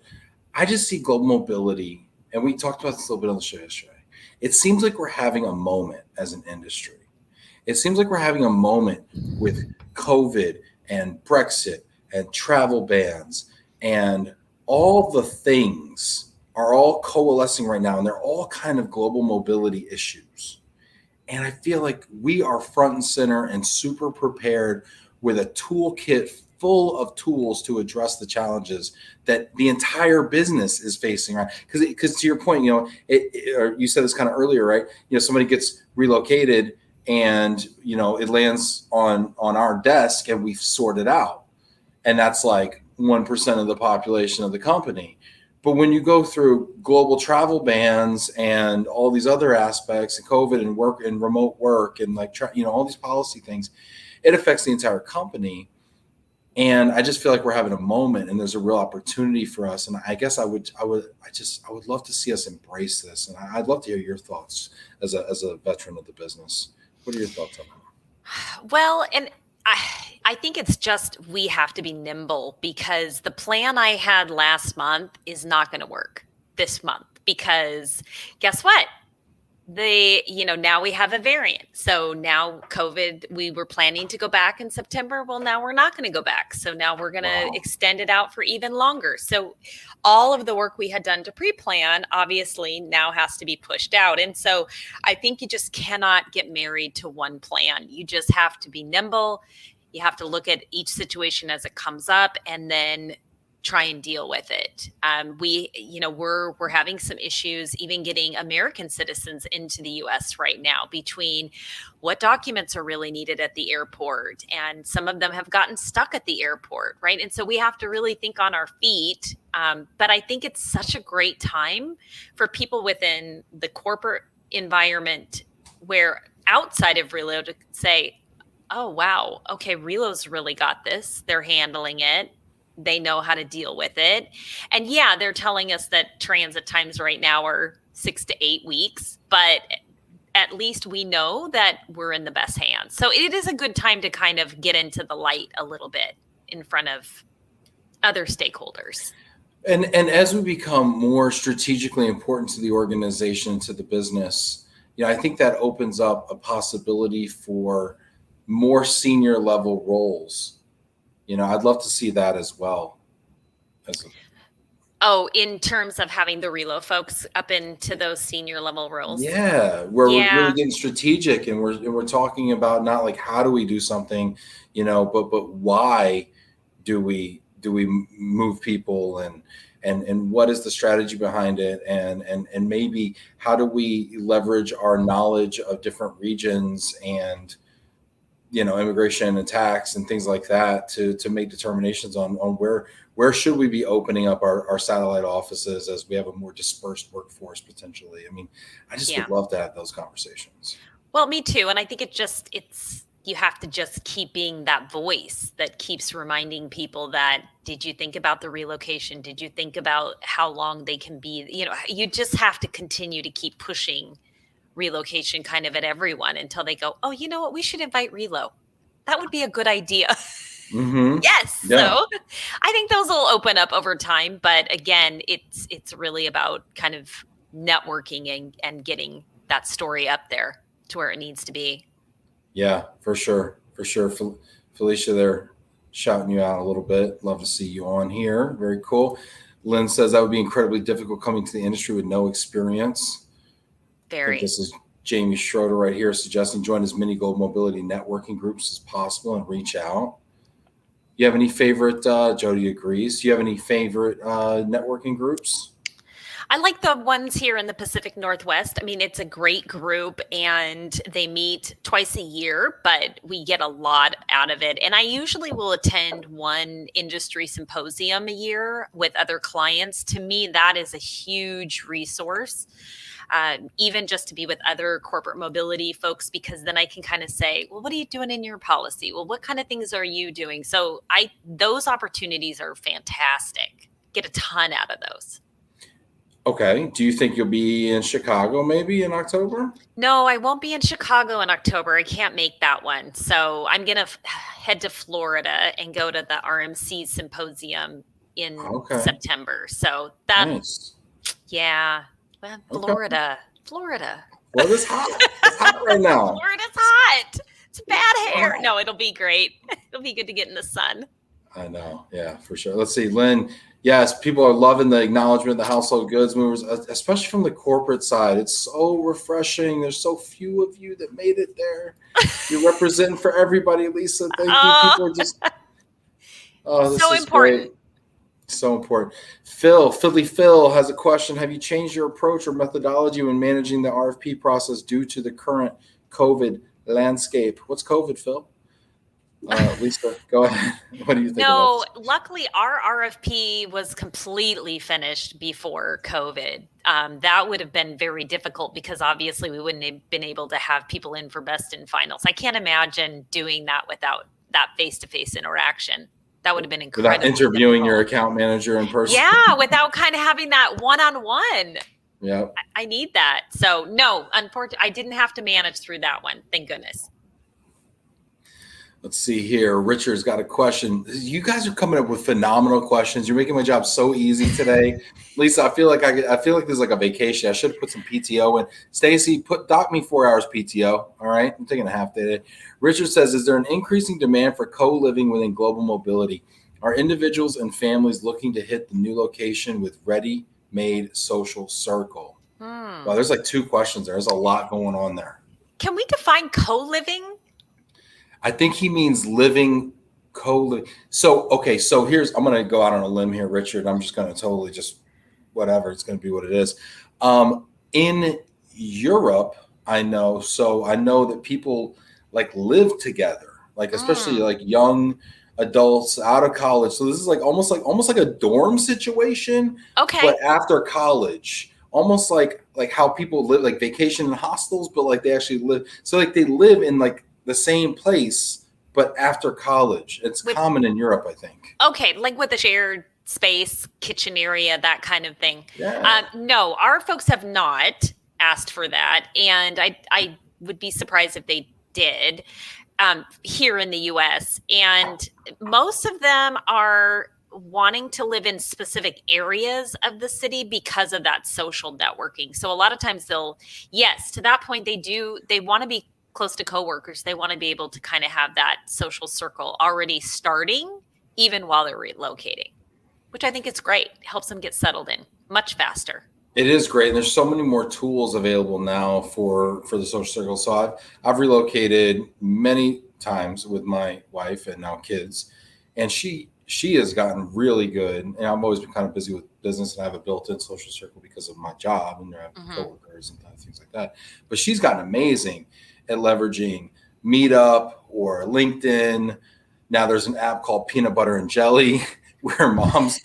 I just see global mobility, and we talked about this a little bit on the show yesterday. It seems like we're having a moment as an industry. It seems like we're having a moment with COVID and Brexit and travel bans, and all the things are all coalescing right now, and they're all kind of global mobility issues. And I feel like we are front and center and super prepared with a toolkit full of tools to address the challenges that the entire business is facing, right? Because to your point, or you said this kind of earlier, right? Somebody gets relocated and, it lands on our desk and we've sorted out. And that's like 1% of the population of the company. But when you go through global travel bans and all these other aspects and COVID and work and remote work and all these policy things, it affects the entire company. And I just feel like we're having a moment and there's a real opportunity for us. And I guess I would love to see us embrace this. And I'd love to hear your thoughts as a veteran of the business. What are your thoughts on that? Well, and I think it's just we have to be nimble because the plan I had last month is not going to work this month because guess what? Now we have a variant. So now COVID, we were planning to go back in September. Well, now we're not going to go back. So now we're going to Wow. extend it out for even longer. So all of the work we had done to pre-plan obviously now has to be pushed out. And so I think you just cannot get married to one plan. You just have to be nimble. You have to look at each situation as it comes up and then try and deal with it. We're having some issues even getting American citizens into the U.S. right now between what documents are really needed at the airport, and some of them have gotten stuck at the airport, right? And so we have to really think on our feet. But I think it's such a great time for people within the corporate environment where outside of Relo to say, oh, wow, okay, Relo's really got this. They're handling it. They know how to deal with it. And yeah, they're telling us that transit times right now are 6 to 8 weeks, but at least we know that we're in the best hands. So it is a good time to kind of get into the light a little bit in front of other stakeholders. And as we become more strategically important to the organization, to the business, I think that opens up a possibility for more senior level roles. I'd love to see that as well. In terms of having the Relo folks up into those senior level roles. Yeah, where we're really getting strategic, and we're talking about not like how do we do something, but why do we move people, and what is the strategy behind it, and maybe how do we leverage our knowledge of different regions and immigration and tax and things like that to make determinations on where should we be opening up our satellite offices as we have a more dispersed workforce potentially. I mean, I just would love to have those conversations. Well, me too. And I think you have to just keep being that voice that keeps reminding people that, did you think about the relocation? Did you think about how long they can be? You just have to continue to keep pushing relocation kind of at everyone until they go, oh, you know what? We should invite Relo. That would be a good idea. Mm-hmm. Yes. Yeah. So I think those will open up over time. But again, it's really about kind of networking and getting that story up there to where it needs to be. Yeah, for sure. For sure. Felicia, they're shouting you out a little bit. Love to see you on here. Very cool. Lynn says that would be incredibly difficult coming to the industry with no experience. I think this is Jamie Schroeder right here suggesting join as many global mobility networking groups as possible and reach out. You have any favorite, Jody agrees, do you have any favorite networking groups? I like the ones here in the Pacific Northwest. I mean, it's a great group and they meet twice a year, but we get a lot out of it. And I usually will attend one industry symposium a year with other clients. To me, that is a huge resource. Even just to be with other corporate mobility folks, because then I can kind of say, well, what are you doing in your policy? Well, what kind of things are you doing? So those opportunities are fantastic. Get a ton out of those. Okay. Do you think you'll be in Chicago maybe in October? No, I won't be in Chicago in October. I can't make that one. So I'm going to head to Florida and go to the RMCs symposium in September. So nice. Yeah. Well, Florida. Florida's hot. It's hot right now. Florida's hot. It's bad hair. No, it'll be great. It'll be good to get in the sun. I know. Yeah, for sure. Let's see. Lynn, yes, people are loving the acknowledgement of the household goods movers, especially from the corporate side. It's so refreshing. There's so few of you that made it there. You're representing for everybody, Lisa. Thank you. People are just this so is important. Great. So important. Philly Phil has a question. Have you changed your approach or methodology when managing the RFP process due to the current COVID landscape? What's COVID, Phil? Lisa, go ahead. What do you think? No, luckily our RFP was completely finished before COVID. That would have been very difficult because obviously we wouldn't have been able to have people in for best in finals. I can't imagine doing that without that face-to-face interaction. That would have been incredible. Without interviewing your account manager in person. Yeah, without kind of having that one-on-one. Yeah. I need that. So no, unfortunately, I didn't have to manage through that one. Thank goodness. Let's see here. Richard's got a question. You guys are coming up with phenomenal questions. You're making my job so easy today. Lisa, I feel like this is like a vacation. I should have put some PTO in. Stacy, dock me 4 hours PTO. All right. I'm taking a half day today. Richard says, is there an increasing demand for co-living within global mobility? Are individuals and families looking to hit the new location with ready-made social circle? Well, there's like 2 questions there. There's a lot going on there. Can we define co-living? I think he means living co-living. So, okay, so I'm going to go out on a limb here, Richard. I'm just going to totally just whatever. It's going to be what it is. In Europe, I know that people like live together, like especially like young adults out of college. So this is like almost like a dorm situation, Okay. but after college. Almost like how people live, like vacation in hostels, but like they actually live. So like they live in like the same place, but after college. It's common in Europe, I think. Okay, like with a shared space, kitchen area, that kind of thing. Yeah. No, our folks have not asked for that, and I would be surprised if they did here in the U.S. And most of them are wanting to live in specific areas of the city because of that social networking. So a lot of times to that point, they want to be close to coworkers. They want to be able to kind of have that social circle already starting even while they're relocating, which I think is great. It helps them get settled in much faster. It is great. And there's so many more tools available now for the social circle. So I've relocated many times with my wife and now kids, and she has gotten really good. And I've always been kind of busy with business, and I have a built-in social circle because of my job, and I have coworkers and things like that. But she's gotten amazing at leveraging Meetup or LinkedIn. Now there's an app called Peanut Butter and Jelly where moms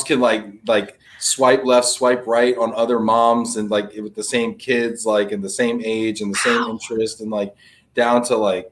can like swipe left, swipe right on other moms, and like with the same kids, like in the same age and the same interest, and like down to like,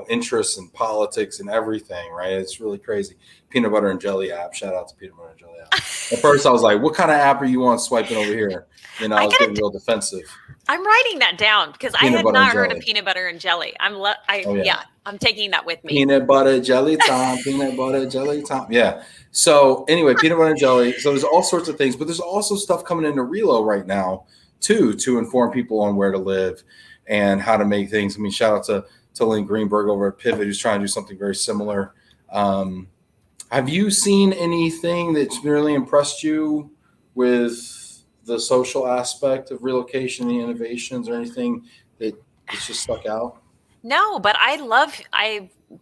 interests in politics and everything, right? It's really crazy. Peanut Butter and Jelly app. Shout out to Peanut Butter and Jelly app. At first I was like, what kind of app are you on swiping over here? I was getting real defensive. I'm writing that down because I had not heard of Peanut Butter and Jelly. I'm taking that with me. Peanut butter jelly time. Peanut butter jelly time. Yeah. So anyway, peanut butter and jelly. So there's all sorts of things, but there's also stuff coming into Relo right now too, to inform people on where to live and how to make things. I mean, shout out to Lynn Greenberg over at Pivot, who's trying to do something very similar. Have you seen anything that's really impressed you with the social aspect of relocation, the innovations, or anything that's just stuck out? No, but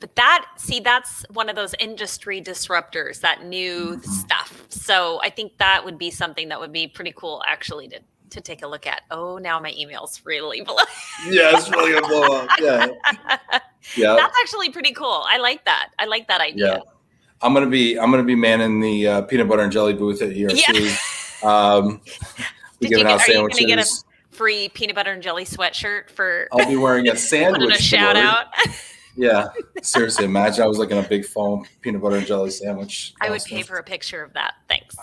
that's one of those industry disruptors, that new stuff. So I think that would be something that would be pretty cool actually to take a look at. Oh, now my email's really blow. Yeah, it's really gonna blow up. Yeah. That's actually pretty cool. I like that. I like that idea. Yeah. I'm gonna be manning the peanut butter and jelly booth at ERC. Yeah. We're giving out sandwiches. Are you gonna get a free peanut butter and jelly sweatshirt for? I'll be wearing a sandwich. Putting a shout out. Yeah, seriously, imagine I was like in a big foam peanut butter and jelly sandwich. I would pay for a picture of that. Thanks.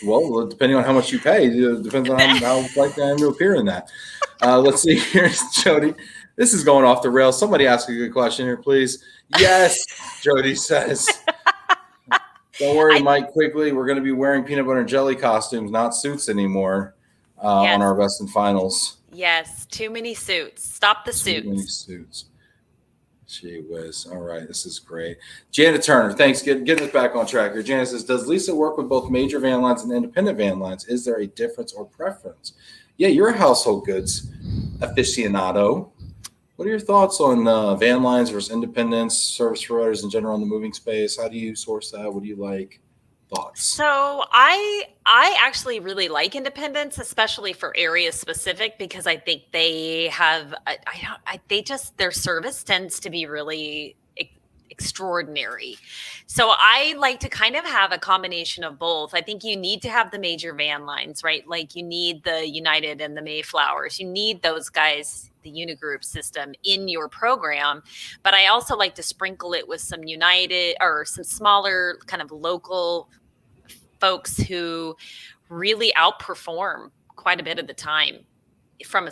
Well, depending on how much you pay, it depends on how likely I am to appear in that. Let's see. Here's Jody. This is going off the rails. Somebody ask a good question here, please. Yes, Jody says. Don't worry, Mike. Quickly, we're going to be wearing peanut butter and jelly costumes, not suits anymore, on our Weston finals. Yes, too many suits. Stop the suits. Too many suits. Gee whiz. All right. This is great. Janet Turner, thanks. Getting us back on track here. Janet says, does Lisa work with both major van lines and independent van lines? Is there a difference or preference? Yeah, you're a household goods aficionado. What are your thoughts on van lines versus independents, service providers in general in the moving space? How do you source that? What do you like? Thoughts? So I actually really like independents, especially for area specific, because I think they have their service tends to be really extraordinary. So I like to kind of have a combination of both. I think you need to have the major van lines, right? Like you need the United and the Mayflowers. You need those guys, the Unigroup system in your program. But I also like to sprinkle it with some United or some smaller kind of local folks who really outperform quite a bit of the time from a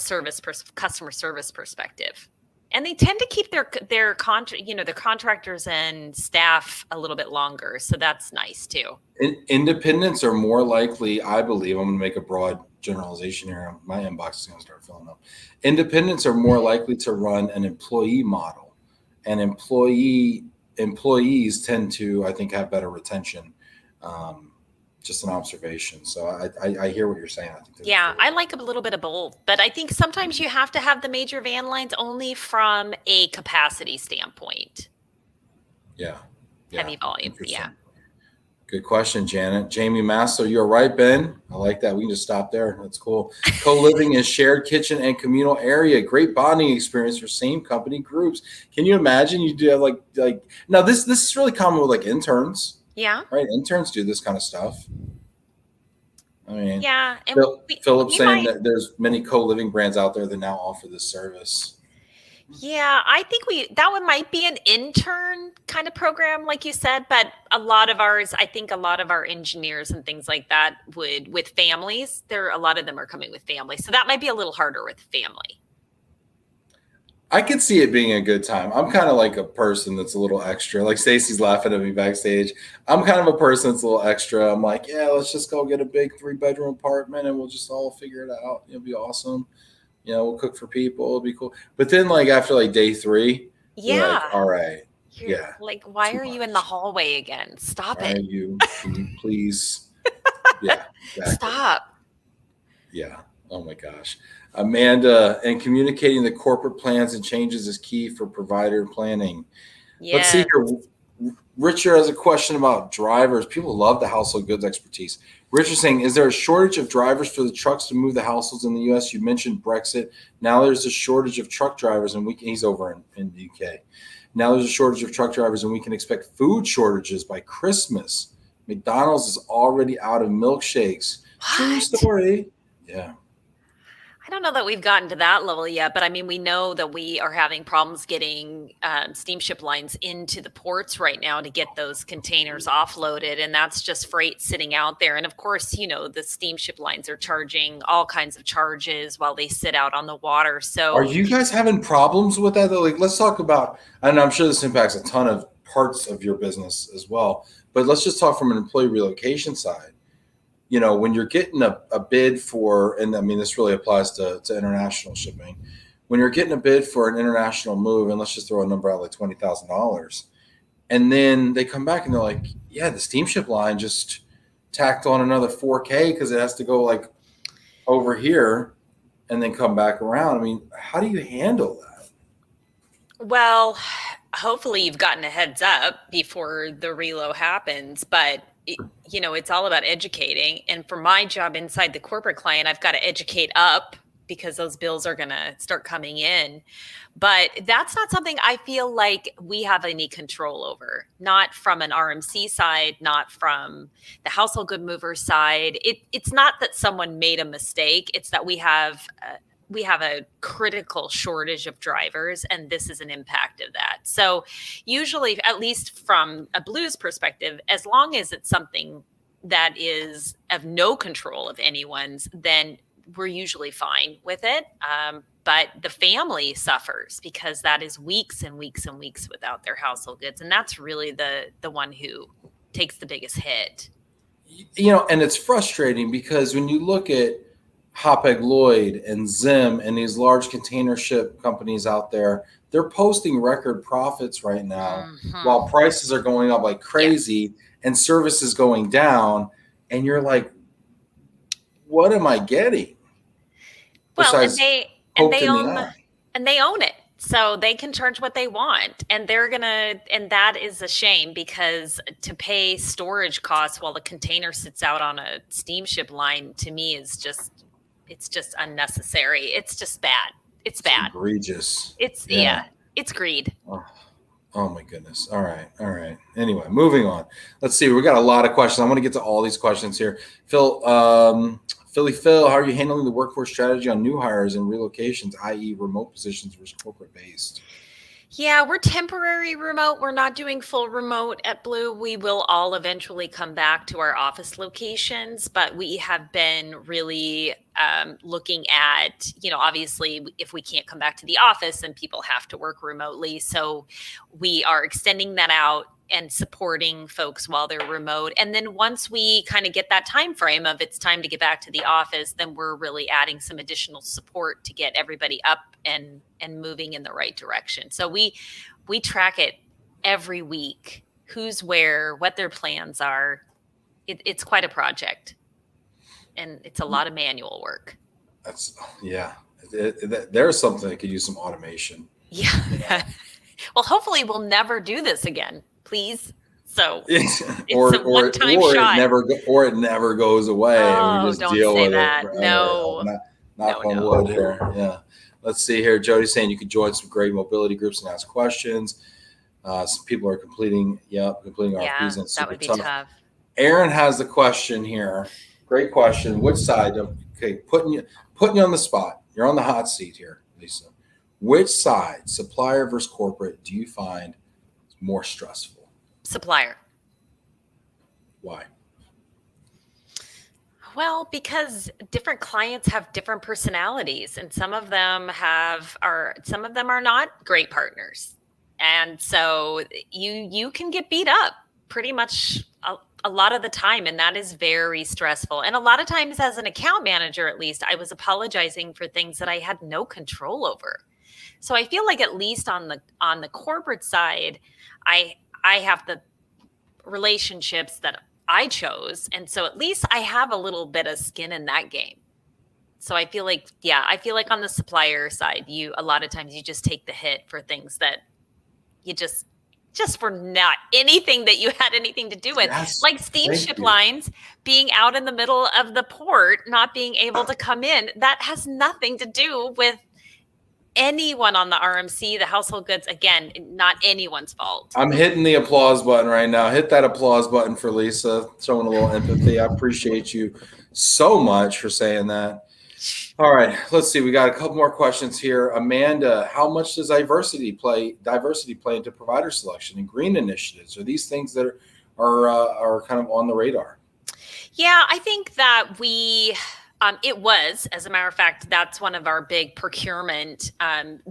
customer service perspective. And they tend to keep their contractors and staff a little bit longer. So that's nice too. Independents are more likely, I believe, I'm going to make a broad generalization here. My inbox is going to start filling up. Independents are more likely to run an employee model, and employees tend to, I think, have better retention. Just an observation. So I hear what you're saying. I like a little bit of both, but I think sometimes you have to have the major van lines only from a capacity standpoint. Yeah. Heavy volume. Yeah. Good question, Janet. Jamie Masso, you're right, Ben. I like that. We can just stop there. That's cool. Co-living is shared kitchen and communal area. Great bonding experience for same company groups. Can you imagine? You do have like now this is really common with like interns. Yeah. Right. Interns do this kind of stuff. I mean, yeah. And Philip's saying that there's many co-living brands out there that now offer this service. Yeah, I think that one might be an intern kind of program, like you said, but a lot of our engineers and things like that with families, a lot of them are coming with families. So that might be a little harder with family. I could see it being a good time. I'm kind of like a person that's a little extra. Like Stacy's laughing at me backstage. I'm kind of a person that's a little extra. I'm like, yeah, let's just go get a big 3-bedroom apartment and we'll just all figure it out. It'll be awesome. We'll cook for people. It'll be cool. But then like after like day 3, yeah, like, all right. Like, why are you in the hallway again? Stop it. Can you please? Yeah. Exactly. Stop. Yeah. Oh my gosh. Amanda, and communicating the corporate plans and changes is key for provider planning. Yeah. Let's see here. Richard has a question about drivers. People love the household goods expertise. Richard's saying, is there a shortage of drivers for the trucks to move the households in the U.S.? You mentioned Brexit. Now there's a shortage of truck drivers, and he's over in the U.K. Now there's a shortage of truck drivers, and we can expect food shortages by Christmas. McDonald's is already out of milkshakes. What? True story. Yeah. I don't know that we've gotten to that level yet, but I mean, we know that we are having problems getting steamship lines into the ports right now to get those containers offloaded. And that's just freight sitting out there. And of course, the steamship lines are charging all kinds of charges while they sit out on the water. So are you guys having problems with that though? Like, let's talk about, and I'm sure this impacts a ton of parts of your business as well, but let's just talk from an employee relocation side. When you're getting a bid for, and I mean, this really applies to international shipping. When you're getting a bid for an international move, and let's just throw a number out like $20,000, and then they come back and they're like, yeah, the steamship line just tacked on another $4,000 because it has to go like over here and then come back around. I mean, how do you handle that? Well, hopefully you've gotten a heads up before the relo happens, but it's all about educating. And for my job inside the corporate client, I've got to educate up because those bills are going to start coming in. But that's not something I feel like we have any control over, not from an RMC side, not from the household good mover side. It's not that someone made a mistake. It's that we have a critical shortage of drivers, and this is an impact of that. So usually, at least from a Blues perspective, as long as it's something that is of no control of anyone's, then we're usually fine with it. But the family suffers because that is weeks and weeks and weeks without their household goods. And that's really the one who takes the biggest hit. And it's frustrating because when you look at Hapag-Lloyd and Zim and these large container ship companies out there, they're posting record profits right now while prices are going up like crazy and service is going down. And you're like, what am I getting? Well, and they own it. So they can charge what they want, and and that is a shame because to pay storage costs while the container sits out on a steamship line, to me is it's just unnecessary. It's just bad. It's bad. Egregious. It's greed. Oh my goodness. All right. Anyway, moving on. Let's see. We got a lot of questions. I want to get to all these questions here. Phil, how are you handling the workforce strategy on new hires and relocations, i.e. remote positions versus corporate based? Yeah, we're temporary remote. We're not doing full remote at Blue. We will all eventually come back to our office locations, but we have been really looking at, obviously, if we can't come back to the office, then people have to work remotely. So we are extending that out and supporting folks while they're remote. And then once we kind of get that time frame of it's time to get back to the office, then we're really adding some additional support to get everybody up and moving in the right direction. So we track it every week, who's where, what their plans are. It's quite a project, and it's a lot of manual work. Yeah. There's something that could use some automation. Yeah. Well, hopefully we'll never do this again, please. So it's or a one-time or shot. It never goes away, and we just don't deal say with that. it. No. Knock on wood here. Yeah. Let's see here. Jody's saying you could join some great mobility groups and ask questions. Some people are completing RFPs, and it's that would be tough. Aaron has the question here. Great question. Which side? Okay, putting you on the spot. You're on the hot seat here, Lisa. Which side, supplier versus corporate, do you find more stressful? Supplier. Why? Well, because different clients have different personalities, and some of them are not great partners. And so you can get beat up pretty much a lot of the time, and that is very stressful. And a lot of times as an account manager, at least, I was apologizing for things that I had no control over. So I feel like at least on the corporate side, I have the relationships that I chose. And so at least I have a little bit of skin in that game. So I feel like on the supplier side, a lot of times you just take the hit for things that you just for not anything that you had anything to do with. Yes, like steamship lines being out in the middle of the port, not being able to come in. That has nothing to do with anyone on the RMC, the household goods. Again, not anyone's fault. I'm hitting the applause button right now. Hit that applause button for Lisa, showing a little empathy. I appreciate you so much for saying that. All right, let's see. We got a couple more questions here. Amanda, how much does diversity play into provider selection and green initiatives? Are these things that are kind of on the radar? Yeah, I think that it was, as a matter of fact, that's one of our big procurement.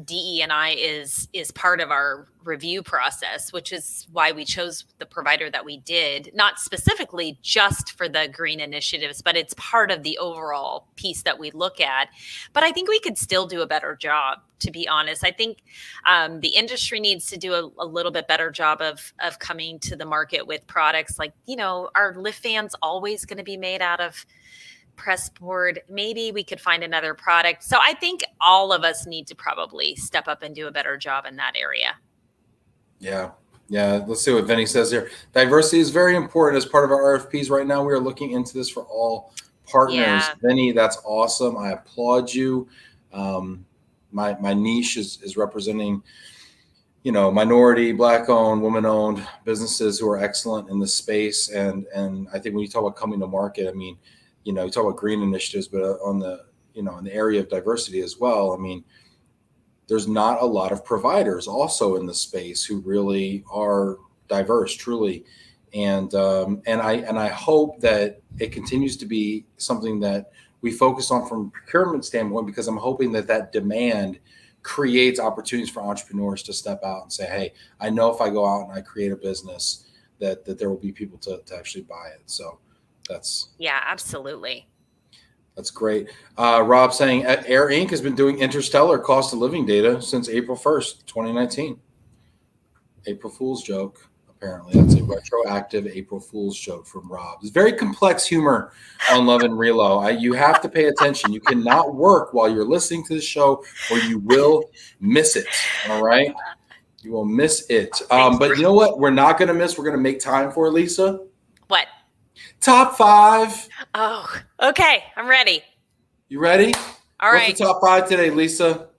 DE&I is part of our review process, which is why we chose the provider that we did, not specifically just for the green initiatives, but it's part of the overall piece that we look at. But I think we could still do a better job, to be honest. I think the industry needs to do a little bit better job of coming to the market with products like, our lift fan's always going to be made out of press board. Maybe we could find another product. So I think all of us need to probably step up and do a better job in that area. Yeah. Let's see what Vinny says here. Diversity is very important as part of our RFPs right now. We are looking into this for all partners. Yeah. Vinny, that's awesome. I applaud you. My niche is representing, minority, Black-owned, woman-owned businesses who are excellent in this space. And I think when you talk about coming to market, I mean, you talk about green initiatives, but on the, in the area of diversity as well, I mean, there's not a lot of providers also in the space who really are diverse, truly. And I hope that it continues to be something that we focus on from a procurement standpoint, because I'm hoping that demand creates opportunities for entrepreneurs to step out and say, hey, I know if I go out and I create a business that there will be people to actually buy it. So yeah, absolutely. That's great. Rob saying Air Inc. has been doing interstellar cost of living data since April 1st, 2019. April Fool's joke, apparently. That's a retroactive April Fool's joke from Rob. It's very complex humor on Love and Relo. You have to pay attention. You cannot work while you're listening to the show, or you will miss it. All right? You will miss it. But you know what? We're not going to miss. We're going to make time for it, Lisa. What? Top 5. Oh, okay. I'm ready. You ready? All right. What's the top 5 today, Lisa?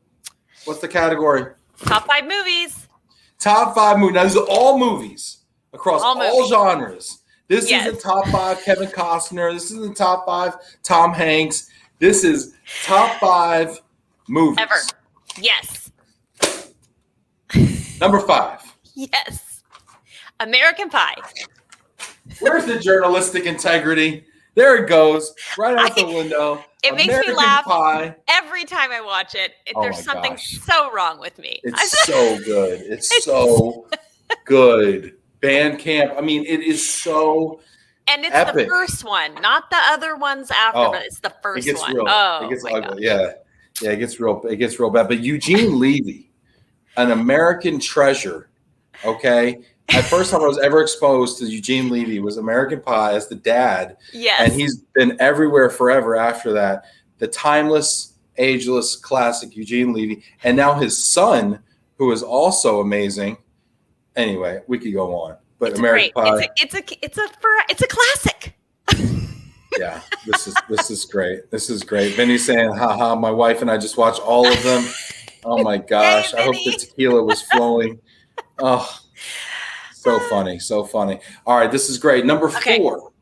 What's the category? Top 5 movies. Top 5 movies. Now, these are all movies across all genres. This isn't top 5 Kevin Costner. This isn't top 5 Tom Hanks. This is top 5 movies. Ever. Yes. Number 5. Yes. American Pie. Where's the journalistic integrity? There it goes, right out the window. It makes me American laugh Pie. every time I watch it. Oh There's my something gosh. so wrong with me. It's so good. It's so good. Bandcamp. I mean, it is so And it's epic. the first one, not the other ones after, but it's the first it gets one. Real. Oh, it gets my ugly. gosh. Yeah. Yeah, it gets real bad. But Eugene Levy, an American treasure, okay? At first time I was ever exposed to Eugene Levy was American Pie as the dad. Yes. And he's been everywhere forever after that. The timeless, ageless classic Eugene Levy. And now his son, who is also amazing. Anyway, we could go on. But It's American Pie. It's a classic. Yeah, this is great. This is great. Vinny's saying, haha, my wife and I just watched all of them. Oh my gosh. Hey, I hope the tequila was flowing. Oh, so funny. So funny. All right, this is great. Number 4.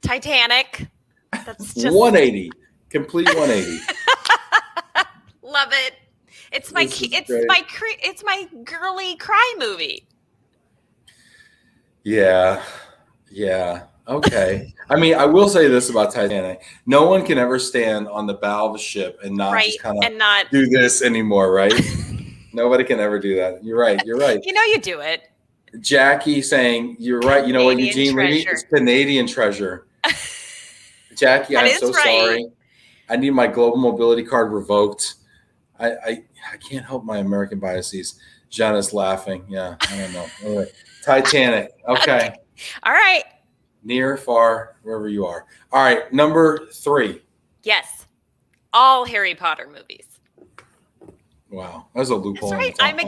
Titanic. That's just 180. Complete 180. Love it. It's my girly cry movie. Yeah. Yeah. Okay. I mean, I will say this about Titanic. No one can ever stand on the bow of a ship and not just kind of do this anymore, right? Nobody can ever do that. You're right. You're right. You know you do it. Jackie saying, you're right. You know what, Eugene Levy? It's Canadian treasure. Jackie, I'm so sorry. I need my global mobility card revoked. I can't help my American biases. Jenna's laughing. Yeah, I don't know. Anyway, Titanic. Okay. All right. Near, far, wherever you are. All right, number 3. Yes. All Harry Potter movies. Wow. That's a loophole. That's right. I'm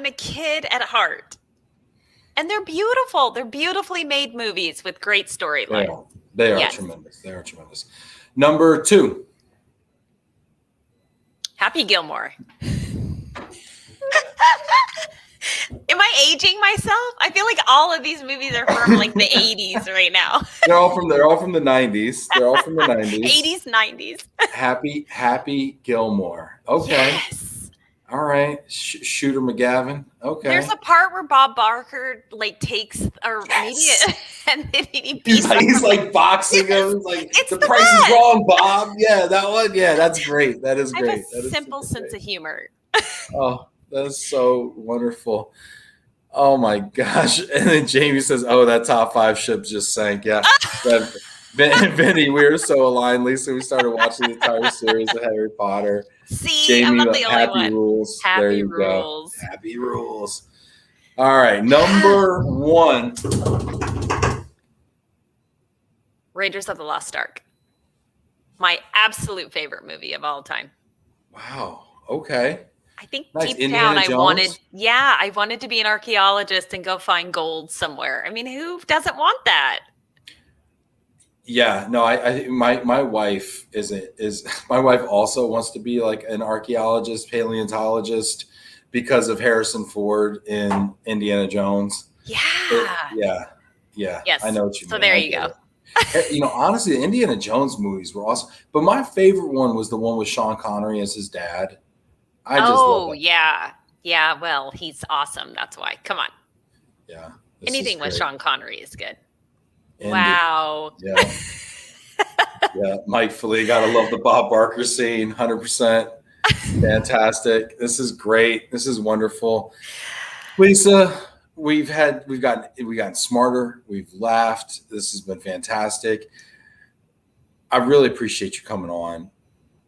a kid at heart. And they're beautiful. They're beautifully made movies with great storylines. They are tremendous. They are tremendous. Number 2. Happy Gilmore. Am I aging myself? I feel like all of these movies are from like the 80s right now. They're all from the 90s. They're all from the 90s. 80s, 90s. Happy Gilmore. Okay. Yes. All right. Shooter McGavin. Okay. There's a part where Bob Barker like takes and then he beats he's like boxing him. He's like, the price is wrong, Bob. Yeah, that one. Yeah, that's great. That is great. I have a simple sense of humor. Oh, that is so wonderful. Oh my gosh. And then Jamie says, oh, that top 5 ship just sank. Yeah. Vinny, we were so aligned, Lisa. We started watching the entire series of Harry Potter. See, Jamie, I'm not the only happy one. Rules. Happy there you rules. Go. Happy rules. All right. Number 1. Raiders of the Lost Ark. My absolute favorite movie of all time. Wow. Okay. I think nice. deep down I wanted to be an archaeologist and go find gold somewhere. I mean, who doesn't want that? Yeah, no, my wife my wife also wants to be like an archaeologist, paleontologist because of Harrison Ford in Indiana Jones. Yeah. Yes. I know what you mean. So there you go. You know, honestly, the Indiana Jones movies were awesome, but my favorite one was the one with Sean Connery as his dad. I just love that. Yeah. Well, he's awesome. That's why. Come on. Yeah. Anything with Sean Connery is good. Indeed. Wow. Yeah. Yeah. Mike Foley, gotta love the Bob Barker scene. 100%. Fantastic. This is great. This is wonderful. Lisa, we've gotten smarter. We've laughed. This has been fantastic. I really appreciate you coming on.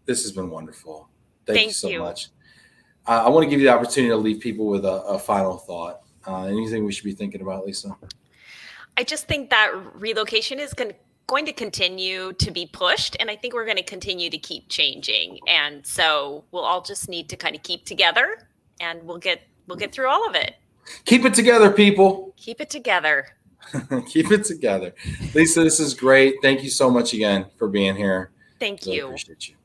This has been wonderful. Thank you so much. I want to give you the opportunity to leave people with a final thought. Anything we should be thinking about, Lisa? I just think that relocation is going to continue to be pushed, and I think we're going to continue to keep changing. And so we'll all just need to kind of keep together, and we'll get through all of it. Keep it together, people. Keep it together. Keep it together. Lisa, this is great. Thank you so much again for being here. Thank you. Appreciate you.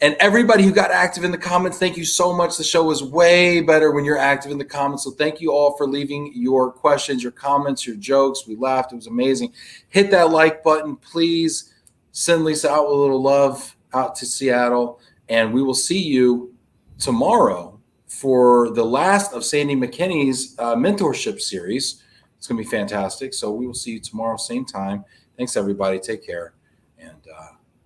And everybody who got active in the comments, thank you so much. The show is way better when you're active in the comments. So thank you all for leaving your questions, your comments, your jokes. We laughed. It was amazing. Hit that like button. Please send Lisa out with a little love out to Seattle. And we will see you tomorrow for the last of Sandy McKinney's mentorship series. It's going to be fantastic. So we will see you tomorrow, same time. Thanks, everybody. Take care. And